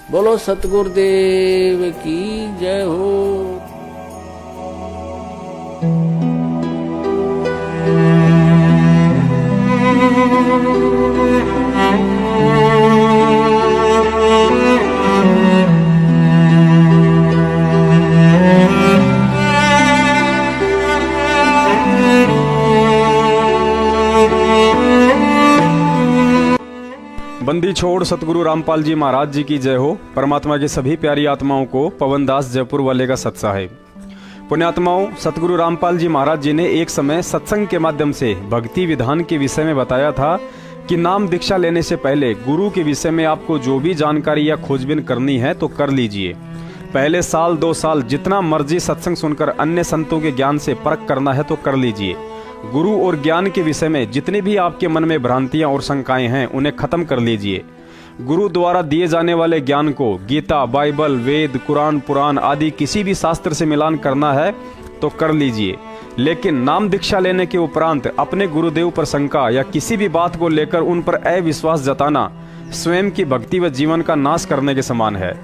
बोलो सतगुरुदेव की जय हो। बंदी छोड़ सतगुरु रामपाल जी महाराज जी की जय हो। परमात्मा की सभी प्यारी आत्माओं को पवन दास जयपुर वाले का सत्साहेब। पुण्यात्माओं, सतगुरु रामपाल जी महाराज जी ने एक समय सत्संग के माध्यम से भक्ति विधान के विषय में बताया था कि नाम दीक्षा लेने से पहले गुरु के विषय में आपको जो भी जानकारी या खोजबीन करनी है तो कर लीजिए। पहले साल 2 साल जितना मर्जी सत्संग सुनकर अन्य संतों के ज्ञान से परख करना है तो कर लीजिए। गुरु और ज्ञान के विषय में जितने भी आपके मन में भ्रांतियां और शंकाएं हैं उन्हें खत्म कर लीजिए। गुरु द्वारा दिए जाने वाले ज्ञान को गीता, बाइबल, वेद, कुरान, पुराण आदि किसी भी शास्त्र से मिलान करना है तो कर लीजिए। लेकिन नाम दीक्षा लेने के उपरांत अपने गुरुदेव पर शंका या किसी भी बात को लेकर उन पर अविश्वास जताना स्वयं की भक्ति व जीवन का नाश करने के समान है।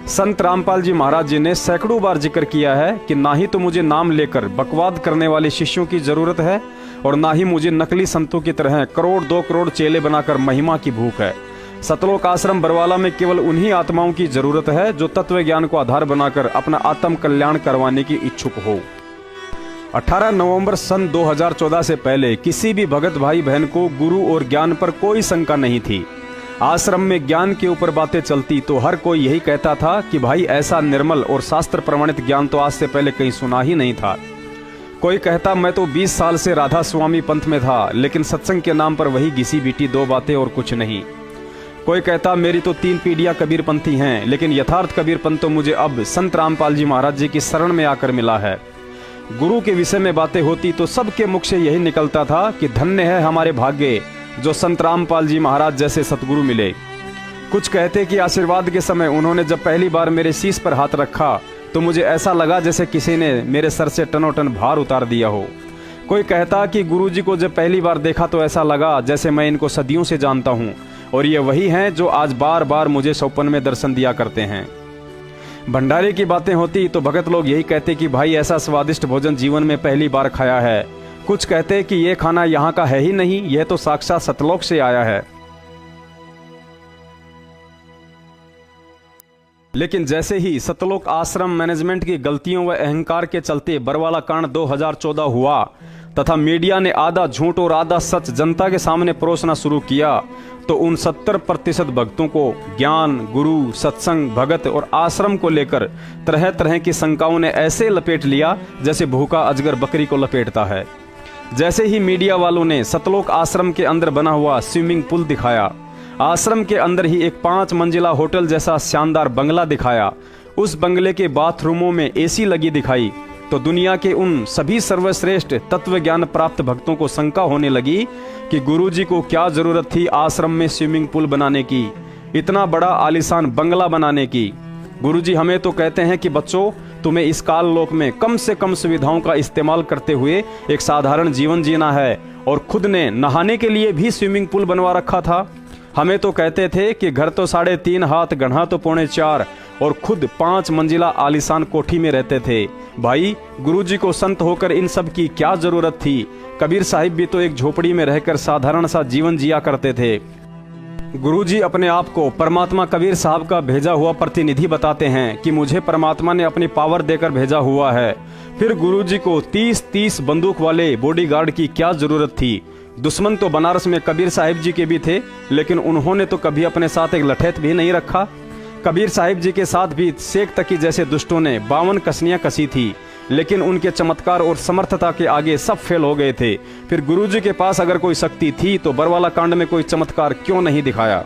संत रामपाल जी महाराज जी ने सैकड़ों बार जिक्र किया है कि ना ही तो मुझे नाम लेकर बकवाद करने वाले शिष्यों की जरूरत है और ना ही मुझे नकली संतों की तरह करोड़ 2 करोड़ चेले बनाकर महिमा की भूख है। सतलोक आश्रम बरवाला में केवल उन्हीं आत्माओं की जरूरत है जो तत्व ज्ञान को आधार बनाकर अपना आत्म कल्याण करवाने की इच्छुक हो। 18 नवंबर सन 2014 से पहले किसी भी भगत भाई बहन को गुरु और ज्ञान पर कोई शंका नहीं थी। आश्रम में ज्ञान के ऊपर बातें चलती तो हर कोई यही कहता था कि भाई ऐसा निर्मल और शास्त्र प्रमाणित ज्ञान तो आज से पहले कहीं सुना ही नहीं था। कोई कहता मैं तो 20 साल से राधा स्वामी पंथ में था, लेकिन सत्संग के नाम पर वही घिसी बीटी 2 बातें और कुछ नहीं। कोई कहता मेरी तो 3 पीढ़ियां कबीरपंथी हैं, लेकिन यथार्थ कबीरपंथ तो मुझे अब संत रामपाल जी महाराज जी की शरण में आकर मिला है। गुरु के विषय में बातें होती तो सबके मुख से यही निकलता था कि धन्य है हमारे भाग्य जो संत रामपाल जी महाराज जैसे सतगुरु मिले। कुछ कहते कि आशीर्वाद के समय उन्होंने जब पहली बार मेरे शीश पर हाथ रखा तो मुझे ऐसा लगा जैसे किसी ने मेरे सर से टनोटन भार उतार दिया हो। कोई कहता कि गुरुजी को जब पहली बार देखा तो ऐसा लगा जैसे मैं इनको सदियों से जानता हूँ और ये वही हैं जो आज बार बार मुझे सौपन में दर्शन दिया करते हैं। भंडारे की बातें होती तो भगत लोग यही कहते कि भाई ऐसा स्वादिष्ट भोजन जीवन में पहली बार खाया है। कुछ कहते कि ये खाना यहाँ का है ही नहीं, यह तो साक्षात सतलोक से आया है। लेकिन जैसे ही सतलोक आश्रम मैनेजमेंट की गलतियों व अहंकार के चलते बरवाला कांड 2014 हुआ तथा मीडिया ने आधा झूठ और आधा सच जनता के सामने परोसना शुरू किया तो उन 70% भक्तों को ज्ञान, गुरु, सत्संग, भगत और आश्रम को लेकर तरह तरह की शंकाओं ने ऐसे लपेट लिया जैसे भूखा अजगर बकरी को लपेटता है। जैसे ही मीडिया वालों ने सतलोक आश्रम के अंदर बना हुआ स्विमिंग पूल दिखाया, आश्रम के अंदर ही एक 5 मंजिला होटल जैसा शानदार बंगला दिखाया, उस बंगले के बाथरूमों में एसी लगी दिखाई, तो दुनिया के उन सभी सर्वश्रेष्ठ तत्व ज्ञान प्राप्त भक्तों को शंका होने लगी कि गुरुजी को क्या जरूरत थी आश्रम में स्विमिंग पूल बनाने की, इतना बड़ा आलीशान बंगला बनाने की। गुरुजी हमें तो कहते हैं कि बच्चों, तुम्हें इस काल लोक में कम से कम सुविधाओं का इस्तेमाल करते हुए एक साधारण जीवन जीना है, और खुद ने नहाने के लिए भी स्विमिंग पूल बनवा रखा था। हमें तो कहते थे कि घर तो 3.5 हाथ, गढ़ा तो 3.25 और खुद 5 मंजिला आलीशान कोठी में रहते थे। भाई, गुरुजी को संत होकर इन सब की क्या जरूरत थी? कबीर साहिब भी तो एक झोपड़ी में रहकर साधारण सा जीवन जिया करते थे। गुरुजी अपने आप को परमात्मा कबीर साहब का भेजा हुआ प्रतिनिधि बताते हैं कि मुझे परमात्मा ने अपनी पावर देकर भेजा हुआ है। फिर गुरुजी को 30-30 बंदूक वाले बॉडीगार्ड की क्या जरूरत थी? दुश्मन तो बनारस में कबीर साहिब जी के भी थे, लेकिन उन्होंने तो कभी अपने साथ एक लठैत भी नहीं रखा। कबीर साहिब जी के साथ भी शेख तकी जैसे दुष्टों ने 52 कसनियां कसी थी, लेकिन उनके चमत्कार और समर्थता के आगे सब फेल हो गए थे। फिर गुरुजी के पास अगर कोई शक्ति थी तो बरवाला कांड में कोई चमत्कार क्यों नहीं दिखाया?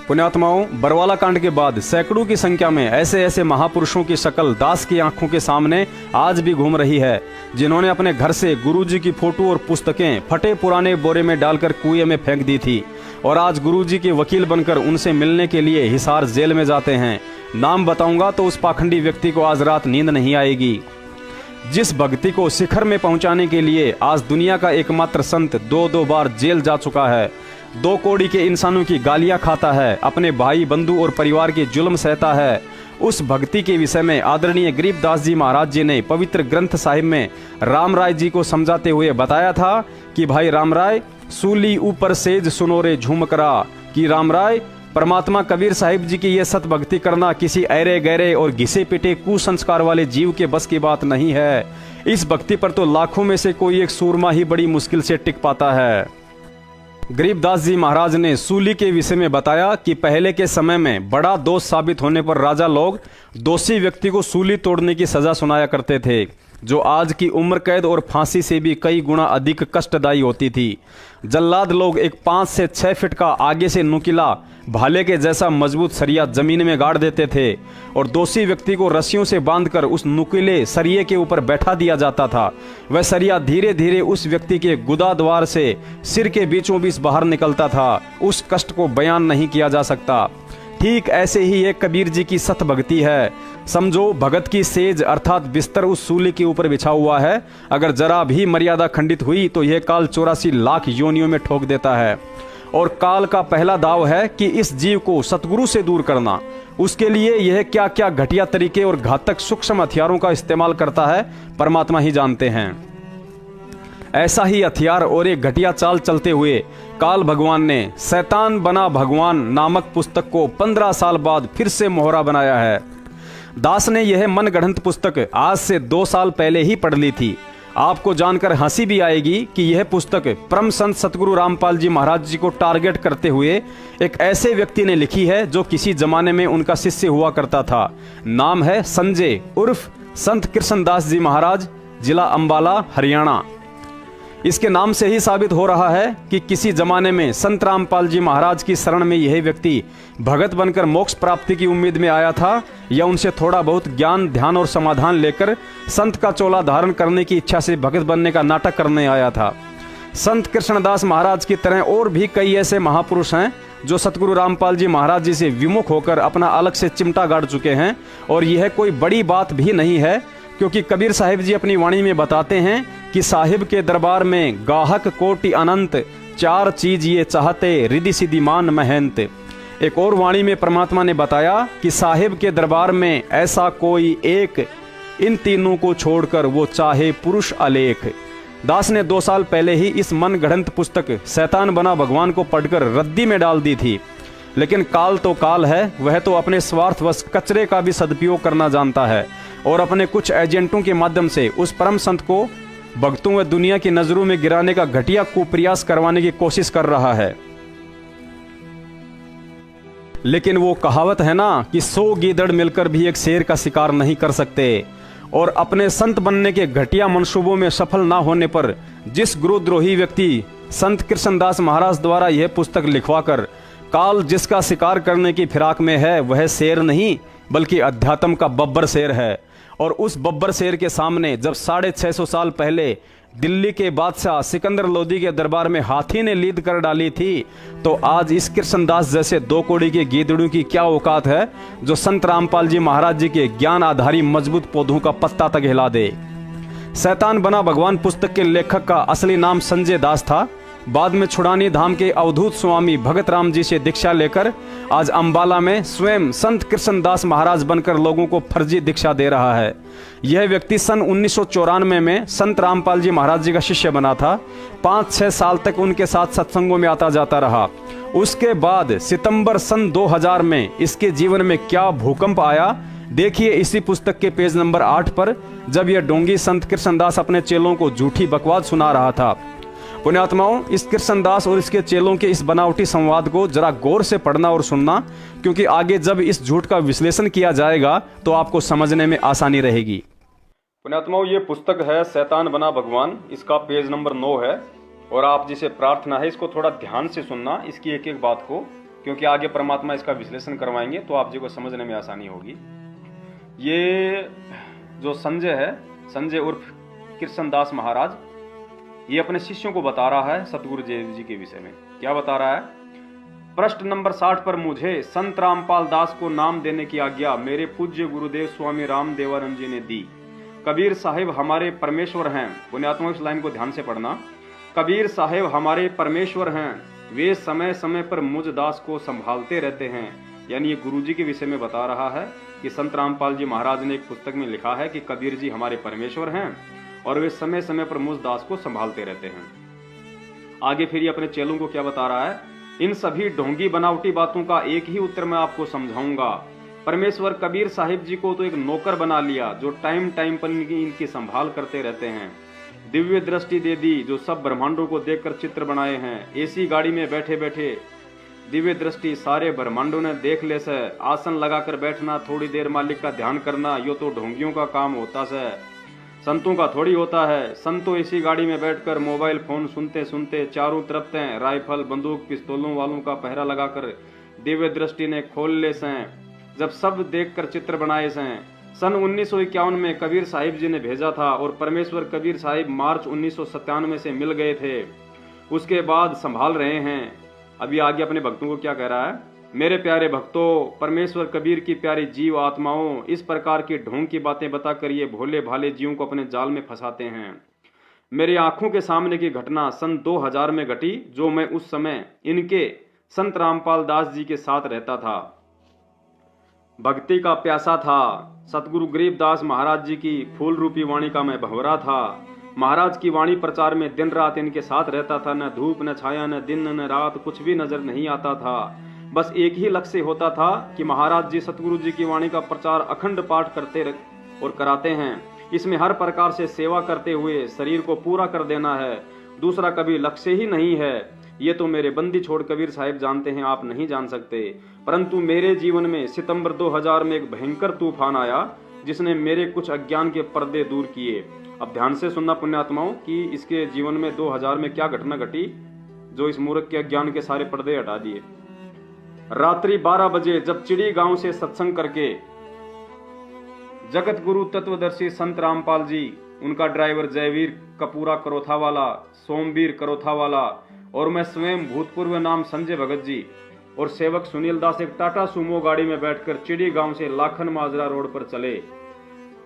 पुण्यात्माओं, बरवाला कांड के बाद सैकड़ों की संख्या में ऐसे ऐसे महापुरुषों की शक्ल दास की आंखों के सामने आज भी घूम रही है, जिन्होंने अपने घर से गुरुजी की फोटो और पुस्तकें फटे पुराने बोरे में डालकर कुएं में फेंक दी थी और आज गुरुजी के वकील बनकर उनसे मिलने के लिए हिसार जेल में जाते हैं। नाम बताऊंगा तो उस पाखंडी व्यक्ति को आज रात नींद नहीं आएगी। जिस भक्ति को शिखर में पहुंचाने के लिए आज दुनिया का एकमात्र संत 2-2 बार जेल जा चुका है, दो कौड़ी के इंसानों की गालियां खाता है, अपने भाई बंधु और परिवार के जुल्म सहता है, उस भक्ति के विषय में आदरणीय गरीबदास जी महाराज जी ने पवित्र ग्रंथ साहिब में राम राय जी को समझाते हुए बताया था कि भाई राम राय, सूली ऊपर सेज सुनो रे झूम करा, कि राम राय, परमात्मा कबीर साहिब जी की ये सत भक्ति करना किसी ऐरे गहरे और घिसे पिटे कुसंस्कार वाले जीव के बस की बात नहीं है। इस भक्ति पर तो लाखों में से कोई एक सूरमा ही बड़ी मुश्किल से टिक पाता है। गरीबदास जी महाराज ने सूली के विषय में बताया कि पहले के समय में बड़ा दोष साबित होने पर राजा लोग दोषी व्यक्ति को सूली तोड़ने की सजा सुनाया करते थे, जो आज की उम्र कैद और फांसी से भी कई गुना अधिक कष्टदायी होती थी। जल्लाद लोग एक 5 से 6 फीट का आगे से नुकीला भाले के जैसा मजबूत सरिया जमीन में गाड़ देते थे और दोषी व्यक्ति को रस्सियों से बांधकर उस नुकीले सरिये के ऊपर बैठा दिया जाता था। वह सरिया धीरे धीरे उस व्यक्ति के गुदा द्वार से सिर के बीचों बीच बाहर निकलता था। उस कष्ट को बयान नहीं किया जा सकता। ठीक ऐसे ही एक कबीर जी की सत भक्ति है। समझो भगत की सेज अर्थात बिस्तर उस सूली के ऊपर बिछा हुआ है, अगर जरा भी मर्यादा खंडित हुई तो यह काल 84 लाख योनियों में ठोक देता है। और काल का पहला दाव है कि इस जीव को सतगुरु से दूर करना। उसके लिए यह क्या क्या घटिया तरीके और घातक सूक्ष्म हथियारों का इस्तेमाल करता है, परमात्मा ही जानते हैं। ऐसा ही हथियार और एक घटिया चाल चलते हुए काल भगवान ने शैतान बना भगवान नामक पुस्तक को 15 साल बाद फिर से मोहरा बनाया है। दास ने यह मनगढ़ंत पुस्तक आज से 2 साल पहले ही पढ़ ली थी। आपको जानकर हंसी भी आएगी कि यह पुस्तक परम संत सतगुरु रामपाल जी महाराज जी को टारगेट करते हुए एक ऐसे व्यक्ति ने लिखी है जो किसी जमाने में उनका शिष्य हुआ करता था। नाम है संजय उर्फ संत कृष्णदास जी महाराज, जिला अंबाला, हरियाणा। इसके नाम से ही साबित हो रहा है कि किसी जमाने में संत रामपाल जी महाराज की शरण में यह व्यक्ति भगत बनकर मोक्ष प्राप्ति की उम्मीद में आया था, या उनसे थोड़ा बहुत ज्ञान ध्यान और समाधान लेकर संत का चोला धारण करने की इच्छा से भगत बनने का नाटक करने आया था। संत कृष्णदास महाराज की तरह और भी कई ऐसे महापुरुष हैं जो सतगुरु रामपाल जी महाराज जी से विमुख होकर अपना अलग से चिमटा गाड़ चुके हैं। और यह कोई बड़ी बात भी नहीं है, क्योंकि कबीर साहिब जी अपनी वाणी में बताते हैं कि साहिब के दरबार में गाहक कोटि अनंत, 4 चीज ये चाहते रिद्धि सिद्धि मान महंत। एक और वाणी में परमात्मा ने बताया कि साहिब के दरबार में ऐसा कोई एक, इन तीनों को छोड़कर वो चाहे पुरुष अलेख। दास ने 2 साल पहले ही इस मनगढ़ंत पुस्तक शैतान बना भगवान को पढ़कर रद्दी में डाल दी थी, लेकिन काल तो काल है, वह तो अपने स्वार्थवश कचरे का भी सदुपयोग करना जानता है और अपने कुछ एजेंटों के माध्यम से उस परम संत को भक्तों व दुनिया की नजरों में गिराने का घटिया कुप्रयास करवाने की कोशिश कर रहा है। लेकिन वो कहावत है ना कि 100 गीदड़ मिलकर भी एक शेर का शिकार नहीं कर सकते। और अपने संत बनने के घटिया मंसूबों में सफल ना होने पर जिस गुरुद्रोही व्यक्ति संत कृष्णदास महाराज द्वारा यह पुस्तक लिखवाकर काल जिसका शिकार करने की फिराक में है, वह शेर नहीं बल्कि अध्यात्म का बब्बर शेर है। और उस बब्बर शेर के सामने जब 650 साल पहले दिल्ली के बादशाह सिकंदर लोदी के दरबार में हाथी ने लीद कर डाली थी, तो आज इस कृष्णदास जैसे 2 कौड़ी के गीदड़ों की क्या औकात है जो संत रामपाल जी महाराज जी के ज्ञान आधारी मजबूत पौधों का पत्ता तक हिला दे। शैतान बना भगवान पुस्तक के लेखक का असली नाम संजय दास था। बाद में छुड़ानी धाम के अवधूत स्वामी भगत राम जी से दीक्षा लेकर आज अंबाला में स्वयं संत कृष्णदास महाराज बनकर लोगों को फर्जी दीक्षा दे रहा है। यह व्यक्ति सन 1994 में संत रामपाल जी महाराज जी का शिष्य बना था। 5-6 साल तक उनके साथ सत्संगों में आता जाता रहा। उसके बाद सितंबर सन 2000 में इसके जीवन में क्या भूकंप आया, देखिए इसी पुस्तक के पेज नंबर 8 पर, जब यह डोंगी संत कृष्णदास अपने चेलों को झूठी बकवास सुना रहा था। पुण्यात्माओं, इस कृष्णदास और इसके चेलों के इस बनावटी संवाद को जरा गौर से पढ़ना और सुनना, क्योंकि आगे जब इस झूठ का विश्लेषण किया जाएगा तो आपको समझने में आसानी रहेगी। पुण्यात्माओं, ये पुस्तक है शैतान बना भगवान, इसका पेज नंबर 9 है। और आप जिसे प्रार्थना है इसको थोड़ा ध्यान से सुनना, इसकी एक एक बात को, क्योंकि आगे परमात्मा इसका विश्लेषण करवाएंगे तो आप जी को समझने में आसानी होगी। ये जो संजय है, संजय उर्फ कृष्णदास महाराज, ये अपने शिष्यों को बता रहा है सतगुरु देव जी के विषय में। क्या बता रहा है? पृष्ठ नंबर 60 पर, मुझे संत रामपाल दास को नाम देने की आज्ञा मेरे पूज्य गुरुदेव स्वामी राम देवानंद जी ने दी। कबीर साहिब हमारे परमेश्वर हैं। पुण्यात्माओं, इस लाइन को ध्यान से पढ़ना। कबीर साहिब हमारे परमेश्वर हैं, वे समय समय पर मुझ दास को संभालते रहते हैं। यानी ये गुरुजी के विषय में बता रहा है कि संत रामपाल जी महाराज ने एक पुस्तक में लिखा है कि कबीर जी हमारे परमेश्वर हैं और वे समय समय पर मुझ दास को संभालते रहते हैं। आगे फिर ये अपने चेलों को क्या बता रहा है, इन सभी ढोंगी बनावटी बातों का एक ही उत्तर मैं आपको समझाऊंगा। परमेश्वर कबीर साहिब जी को तो एक नौकर बना लिया जो टाइम टाइम पर इनकी संभाल करते रहते हैं। दिव्य दृष्टि दे दी जो सब ब्रह्मांडों को देखकर चित्र बनाए हैं। एसी गाड़ी में बैठे बैठे दिव्य दृष्टि सारे ब्रह्मांडों ने देख ले से। आसन लगाकर बैठना, थोड़ी देर मालिक का ध्यान करना, यो तो ढोंगियों का काम होता से, संतों का थोड़ी होता है। संतों इसी गाड़ी में बैठकर मोबाइल फोन सुनते सुनते चारों तरफ से राइफल बंदूक पिस्तौलों वालों का पहरा लगाकर दिव्य दृष्टि ने खोल ले से। जब सब देखकर चित्र बनाए से। सन 1951 में कबीर साहिब जी ने भेजा था और परमेश्वर कबीर साहिब मार्च 1997 से मिल गए थे। उसके बाद संभाल रहे हैं। अभी आगे अपने भक्तों को क्या कह रहा है, मेरे प्यारे भक्तों, परमेश्वर कबीर की प्यारी जीव आत्माओं इस प्रकार की ढोंग की बातें बताकर ये भोले भाले जीवों को अपने जाल में फंसाते हैं। मेरी आंखों के सामने की घटना सन 2000 में घटी, जो मैं उस समय इनके संत रामपाल दास जी के साथ रहता था। भक्ति का प्यासा था। सतगुरु गरीबदास महाराज जी की फूल रूपी वाणी का मैं भंवरा था। महाराज की वाणी प्रचार में दिन रात इनके साथ रहता था। न धूप न छाया, न दिन न रात, कुछ भी नजर नहीं आता था। बस एक ही लक्ष्य होता था कि महाराज जी सतगुरु जी की वाणी का प्रचार अखंड पाठ करते और कराते हैं। इसमें हर प्रकार से सेवा करते हुए शरीर को पूरा कर देना है। दूसरा कभी लक्ष्य ही नहीं है। ये तो मेरे बंदी छोड़ कबीर साहिब जानते हैं, आप नहीं जान सकते। परंतु मेरे जीवन में सितंबर 2000 में एक भयंकर तूफान आया जिसने मेरे कुछ अज्ञान के पर्दे दूर किए। अब ध्यान से सुनना पुण्यात्माओं कि इसके जीवन में 2000 में क्या घटना घटी जो इस मूर्ख के अज्ञान के सारे पर्दे हटा दिए। रात्रि 12 बजे जब चिड़ी गांव से सत्संग करके जगत गुरु तत्वदर्शी संत रामपाल जी, उनका ड्राइवर जयवीर कपूरा करोथा वाला, सोमवीर करोथा वाला और मैं स्वयं भूतपूर्व नाम संजय भगत जी और सेवक सुनील दास एक टाटा सुमो गाड़ी में बैठकर चिड़ी गांव से लाखन माजरा रोड पर चले।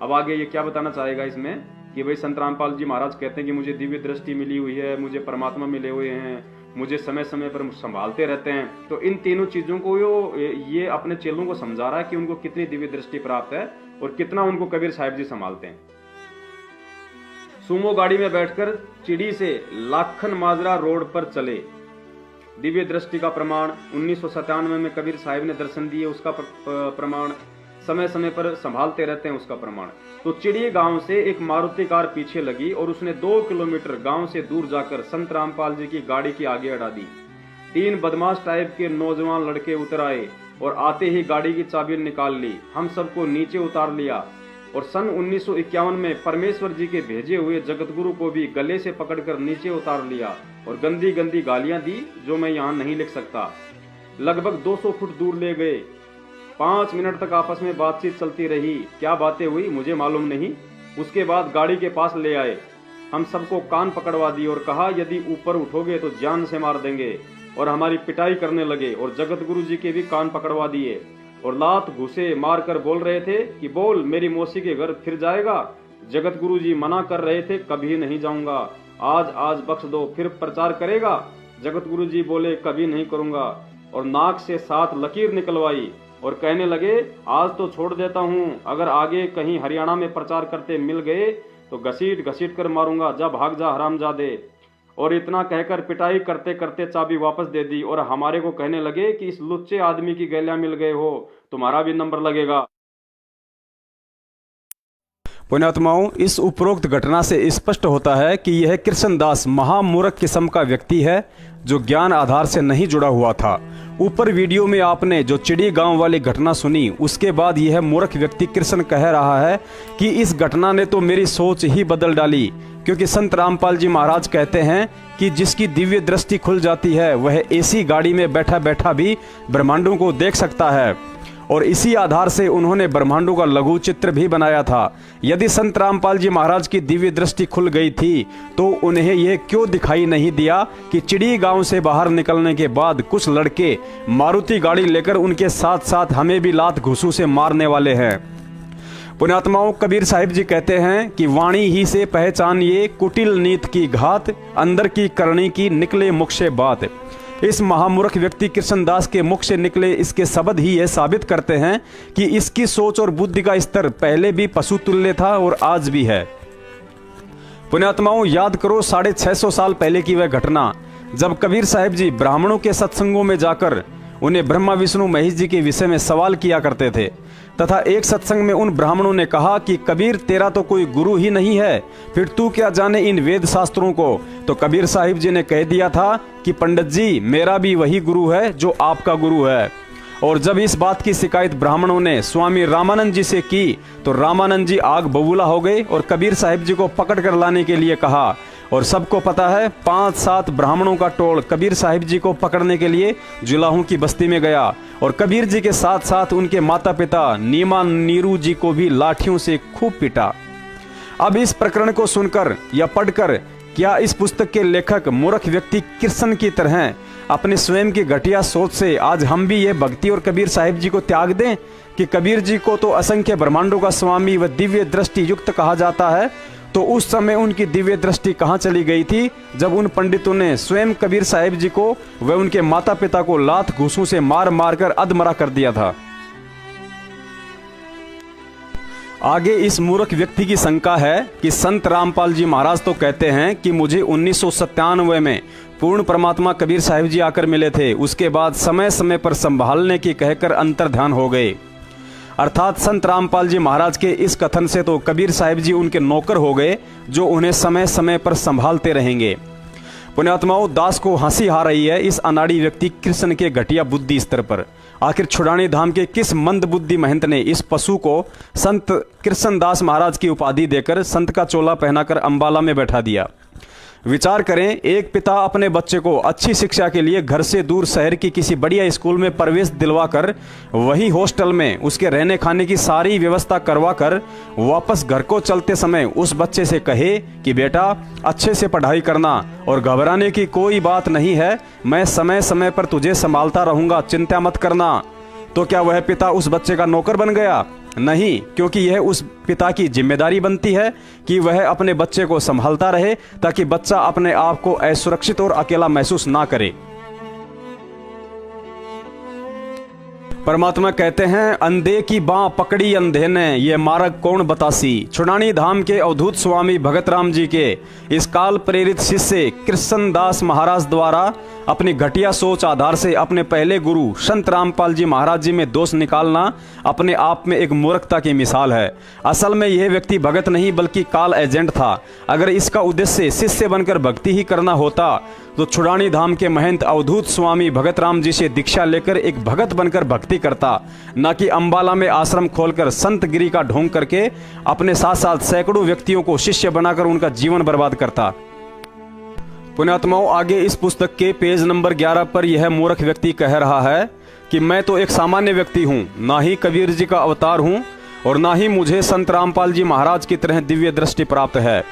अब आगे ये क्या बताना चाहेगा इसमें कि भाई संत रामपाल जी महाराज कहते हैं कि मुझे दिव्य दृष्टि मिली हुई है, मुझे परमात्मा मिले हुए हैं, मुझे समय समय पर संभालते रहते हैं। तो इन तीनों चीजों को ये अपने चेलों को समझा रहा है कि उनको कितनी दिव्य दृष्टि प्राप्त है और कितना उनको कबीर साहिब जी संभालते हैं। सुमो गाड़ी में बैठकर चिड़ी से लाखन माजरा रोड पर चले। दिव्य दृष्टि का प्रमाण 1997 में कबीर साहिब ने दर्शन दिए, उसका प्रमाण समय समय पर संभालते रहते हैं, उसका प्रमाण। तो चिड़ी गांव से एक मारुति कार पीछे लगी और उसने 2 किलोमीटर गांव से दूर जाकर संत रामपाल जी की गाड़ी की आगे अड़ा दी। 3 बदमाश टाइप के नौजवान लड़के उतर आए और आते ही गाड़ी की चाबी निकाल ली। हम सबको नीचे उतार लिया और सन 1951 में परमेश्वर जी के भेजे हुए जगतगुरु को भी गले से पकड़कर नीचे उतार लिया और गंदी गंदी गालियां दी जो मैं यहाँ नहीं लिख सकता। लगभग 200 फुट दूर ले गए। 5 मिनट तक आपस में बातचीत चलती रही। क्या बातें हुई मुझे मालूम नहीं। उसके बाद गाड़ी के पास ले आए। हम सबको कान पकड़वा दी और कहा यदि ऊपर उठोगे तो जान से मार देंगे और हमारी पिटाई करने लगे और जगत गुरु जी के भी कान पकड़वा दिए और लात घुसे मार कर बोल रहे थे कि बोल मेरी मौसी के घर फिर जाएगा। जगत गुरु जी मना कर रहे थे, कभी नहीं जाऊंगा, आज बख्श दो, फिर प्रचार करेगा। जगत गुरु जी बोले कभी नहीं करूंगा और नाक से 7 लकीर निकलवाई और कहने लगे आज तो छोड़ देता हूं, अगर आगे कहीं हरियाणा में प्रचार करते मिल गए तो घसीट घसीट कर मारूंगा, जा भाग जा हरामजादे। और इतना कहकर पिटाई करते करते चाबी वापस दे दी और हमारे को कहने लगे कि इस लुच्चे आदमी की गैलियां मिल गए हो, तुम्हारा भी नंबर लगेगा। पुण्यात्माओं, इस उपरोक्त घटना से स्पष्ट होता है कि यह कृष्णदास महामूर्ख किस्म का व्यक्ति है जो ज्ञान आधार से नहीं जुड़ा हुआ था। ऊपर वीडियो में आपने जो चिड़ी गांव वाली घटना सुनी, उसके बाद यह मूर्ख व्यक्ति कृष्ण कह रहा है कि इस घटना ने तो मेरी सोच ही बदल डाली, क्योंकि संत रामपाल जी महाराज कहते हैं कि जिसकी दिव्य दृष्टि खुल जाती है वह एसी गाड़ी में बैठा बैठा भी ब्रह्मांडों को देख सकता है। और इसी आधार से उन्होंने ब्रह्मांडों का लघु चित्र भी बनाया था। यदि संत रामपाल जी महाराज की दिव्य दृष्टि खुल गई थी तो उन्हें यह क्यों दिखाई नहीं दिया कि चिड़ी गांव से बाहर निकलने के बाद कुछ लड़के मारुति गाड़ी लेकर उनके साथ साथ हमें भी लात घुसू से मारने वाले हैं। पुण्यात्माओं, कबीर साहिब जी कहते हैं कि वाणी ही से पहचानिए कुटिल नीत की घात, अंदर की करनी की निकले मुख से बात। इस महामूर्ख व्यक्ति कृष्णदास के मुख से निकले इसके शब्द ही यह साबित करते हैं कि इसकी सोच और बुद्धि का स्तर पहले भी पशु तुल्य था और आज भी है। पुण्यात्माओं, याद करो 650 साल पहले की वह घटना जब कबीर साहिब जी ब्राह्मणों के सत्संगों में जाकर उन्हें ब्रह्मा विष्णु महेश जी के विषय में सवाल किया करते थे, तथा एक सत्संग में उन ब्राह्मणों ने कहा कि कबीर तेरा तो कोई गुरु ही नहीं है, फिर तू क्या जाने इन वेद शास्त्रों को। तो कबीर साहिब जी ने कह दिया था कि पंडित जी, मेरा भी वही गुरु है जो आपका गुरु है। और जब इस बात की शिकायत ब्राह्मणों ने स्वामी रामानंद जी से की तो रामानंद जी आग बबूला हो गए और कबीर साहिब जी को पकड़ कर लाने के लिए कहा। और सबको पता है 5-7 ब्राह्मणों का टोल कबीर साहिब जी को पकड़ने के लिए जुलाहों की बस्ती में गया और कबीर जी के साथ साथ उनके माता पिता नीमा नीरू जी को भी लाठियों से खूब पीटा। अब इस प्रकरण को सुनकर या पढ़कर क्या इस पुस्तक के लेखक मूर्ख व्यक्ति कृष्ण की तरह अपने स्वयं की घटिया सोच से आज हम भी यह भक्ति और कबीर साहिब जी को त्याग दें कि कबीर जी को तो असंख्य ब्रह्मांडों का स्वामी व दिव्य दृष्टि युक्त कहा जाता है, तो उस समय उनकी दिव्य दृष्टि कहाँ चली गई थी जब उन पंडितों ने स्वयं कबीर साहिब जी को व उनके माता पिता को लात घूसों से मार मार कर अधमरा कर दिया था। आगे इस मूर्ख व्यक्ति की शंका है कि संत रामपाल जी महाराज तो कहते हैं कि मुझे 1997 में पूर्ण परमात्मा कबीर साहिब जी आकर मिले थे, उसके बाद समय समय पर संभालने की कहकर अंतर्ध्यान हो गए। अर्थात संत रामपाल जी महाराज के इस कथन से तो कबीर साहिब जी उनके नौकर हो गए जो उन्हें समय समय पर संभालते रहेंगे। पुण्यात्माओं, दास को हंसी आ रही है इस अनाड़ी व्यक्ति कृष्ण के घटिया बुद्धि स्तर पर। आखिर छुड़ानी धाम के किस मंद बुद्धि महंत ने इस पशु को संत कृष्णदास महाराज की उपाधि देकर संत का चोला पहनाकर अंबाला में बैठा दिया। विचार करें, एक पिता अपने बच्चे को अच्छी शिक्षा के लिए घर से दूर शहर की किसी बढ़िया स्कूल में प्रवेश दिलवाकर वही हॉस्टल में उसके रहने खाने की सारी व्यवस्था करवाकर वापस घर को चलते समय उस बच्चे से कहे कि बेटा अच्छे से पढ़ाई करना और घबराने की कोई बात नहीं है, मैं समय समय पर तुझे संभालता रहूंगा, चिंता मत करना। तो क्या वह पिता उस बच्चे का नौकर बन गया? नहीं, क्योंकि यह उस पिता की जिम्मेदारी बनती है कि वह अपने बच्चे को संभालता रहे ताकि बच्चा अपने आप को असुरक्षित और अकेला महसूस ना करे। परमात्मा कहते हैं, अंधे की बाँ पकड़ी अंधे ने, ये मार्ग कौन बतासी। छुड़ानी धाम के अवधूत स्वामी भगत राम जी के इस काल प्रेरित शिष्य कृष्णदास महाराज द्वारा अपनी घटिया सोच आधार से अपने पहले गुरु संत रामपाल जी महाराज जी में दोष निकालना अपने आप में एक मूर्खता की मिसाल है। असल में यह व्यक्ति भगत नहीं बल्कि काल एजेंट था। अगर इसका उद्देश्य शिष्य बनकर भक्ति ही करना होता तो छुड़ानी धाम के महंत अवधूत स्वामी भगत राम जी से दीक्षा लेकर एक भगत बनकर भक्ति करता, न कि अंबाला में आश्रम खोलकर संत गिरी का ढोंग करके अपने साथ साथ सैकड़ों व्यक्तियों को शिष्य बनाकर उनका जीवन बर्बाद करता। पुण्यात्माओं, आगे इस पुस्तक के पेज नंबर 11 पर यह मूर्ख व्यक्ति कह रहा है कि मैं तो एक सामान्य व्यक्ति हूँ, ना ही कबीर जी का अवतार हूँ और ना ही मुझे संत रामपाल जी महाराज की तरह दिव्य दृष्टि प्राप्त है।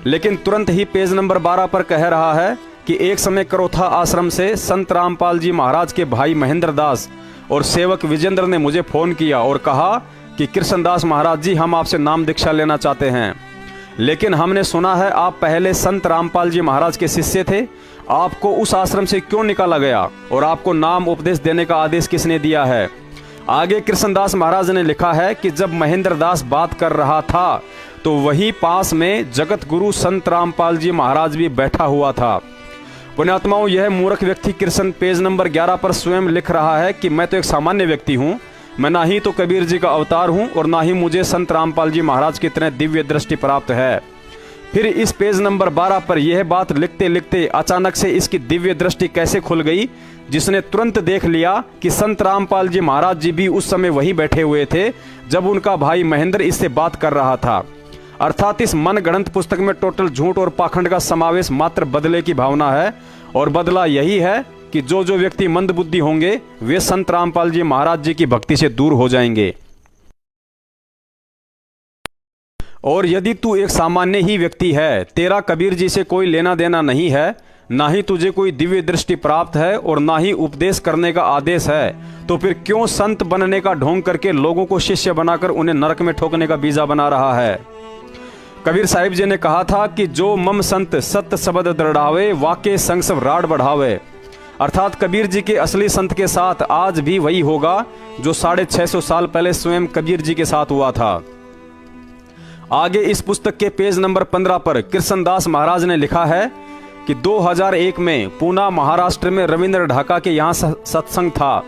लेकिन तुरंत ही पेज नंबर 12 पर कह रहा है कि एक समय करोथा आश्रम से संत रामपाल जी महाराज के भाई महेंद्र दास और सेवक विजेंद्र ने मुझे फोन किया और कहा कि कृष्णदास महाराज जी, हम आपसे नाम दीक्षा लेना चाहते हैं, लेकिन हमने सुना है आप पहले संत रामपाल जी महाराज के शिष्य थे, आपको उस आश्रम से क्यों निकाला गया और आपको नाम उपदेश देने का आदेश किसने दिया है। आगे कृष्णदास महाराज ने लिखा है कि जब महेंद्र दास बात कर रहा था तो वही पास में जगत गुरु संत रामपाल जी महाराज भी बैठा हुआ था। पुण्यात्माओं, यह मूर्ख व्यक्ति कृष्ण पेज नंबर 11 पर स्वयं लिख रहा है कि मैं तो एक सामान्य व्यक्ति हूँ, मैं ना ही तो कबीर जी का अवतार हूँ और ना ही मुझे संत रामपाल जी महाराज की तरह दिव्य दृष्टि प्राप्त है। फिर इस पेज नंबर 12 पर यह बात लिखते लिखते अचानक से इसकी दिव्य दृष्टि कैसे खुल गई, जिसने तुरंत देख लिया कि संत रामपाल जी महाराज जी भी उस समय वही बैठे हुए थे जब उनका भाई महेंद्र इससे बात कर रहा था। अर्थात इस मनगढ़ंत पुस्तक में टोटल झूठ और पाखंड का समावेश मात्र बदले की भावना है और बदला यही है कि जो जो व्यक्ति मंद बुद्धि होंगे वे संत रामपाल जी महाराज जी की भक्ति से दूर हो जाएंगे। और यदि तू एक सामान्य ही व्यक्ति है, तेरा कबीर जी से कोई लेना देना नहीं है, ना ही तुझे कोई दिव्य दृष्टि प्राप्त है और ना ही उपदेश करने का आदेश है, तो फिर क्यों संत बनने का ढोंग करके लोगों को शिष्य बनाकर उन्हें नरक में ठोकने का बीजा बना रहा है। कबीर साहिब जी ने कहा था कि जो मम संत सत्य शब्द दृढ़ावे, वाके संग सब राड बढ़ावे। अर्थात कबीर जी के असली संत के साथ आज भी वही होगा जो 650 साल पहले स्वयं कबीर जी के साथ हुआ था। आगे इस पुस्तक के पेज नंबर 15 पर कृष्णदास महाराज ने लिखा है कि 2001 में पूना महाराष्ट्र में रविंद्र ढाका के यहाँ सत्संग था।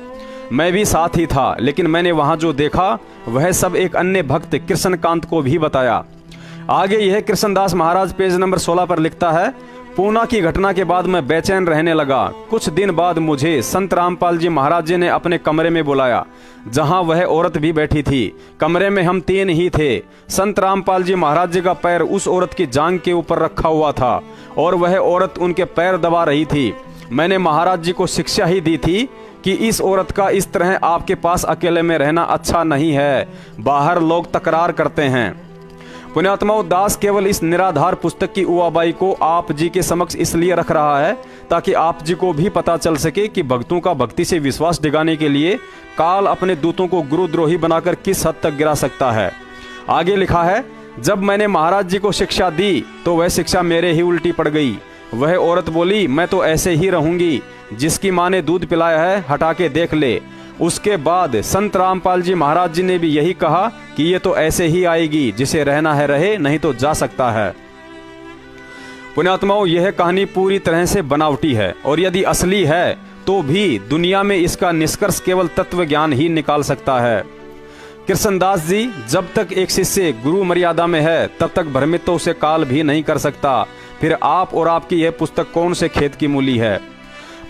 मैं भी साथ ही था, लेकिन मैंने वहाँ जो देखा वह सब एक अन्य भक्त कृष्णकांत को भी बताया। आगे यह कृष्णदास महाराज पेज नंबर 16 पर लिखता है, पूना की घटना के बाद मैं बेचैन रहने लगा। कुछ दिन बाद मुझे संत रामपाल जी महाराज जी ने अपने कमरे में बुलाया, जहां वह औरत भी बैठी थी। कमरे में हम 3 ही थे। संत रामपाल जी महाराज जी का पैर उस औरत की जांघ के ऊपर रखा हुआ था और वह औरत उनके पैर दबा रही थी। मैंने महाराज जी को शिक्षा ही दी थी कि इस औरत का इस तरह आपके पास अकेले में रहना अच्छा नहीं है, बाहर लोग तकरार करते हैं। पुण्यात्माओं, दास केवल इस निराधार पुस्तक की उवाबाई को आप जी के समक्ष इसलिए रख रहा है ताकि आप जी को भी पता चल सके कि भक्तों का भक्ति से विश्वास दिगाने के लिए काल अपने दूतों को गुरुद्रोही बनाकर किस हद तक गिरा सकता है। आगे लिखा है, जब मैंने महाराज जी को शिक्षा दी तो वह शिक्षा मेरे ही उल्टी पड़ गई। वह औरत बोली, मैं तो ऐसे ही रहूंगी, जिसकी माँ ने दूध पिलाया है हटा के देख ले। उसके बाद संत रामपाल जी महाराज जी ने भी यही कहा कि ये तो ऐसे ही आएगी, जिसे रहना है रहे, नहीं तो जा सकता है। पुण्यात्माओं, यह कहानी पूरी तरह से बनावटी है और यदि असली है तो भी दुनिया में इसका निष्कर्ष केवल तत्व ज्ञान ही निकाल सकता है। कृष्णदास जी, जब तक एक शिष्य गुरु मर्यादा में है तब तक भ्रमित तो उसे काल भी नहीं कर सकता। फिर आप और आपकी यह पुस्तक कौन से खेत की मूली है।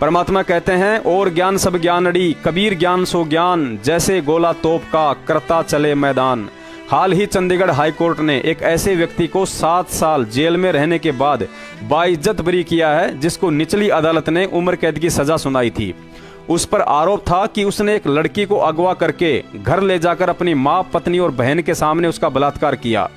परमात्मा कहते हैं, और ज्ञान सब ज्ञानड़ी, कबीर ज्ञान सो ज्ञान, जैसे गोला तोप का करता चले मैदान। हाल ही चंडीगढ़ हाई कोर्ट ने एक ऐसे व्यक्ति को 7 साल जेल में रहने के बाद बाइज्जत बरी किया है, जिसको निचली अदालत ने उम्र कैद की सजा सुनाई थी। उस पर आरोप था कि उसने एक लड़की को अगवा करके घर ले जाकर अपनी माँ, पत्नी और बहन के सामने उसका बलात्कार किया।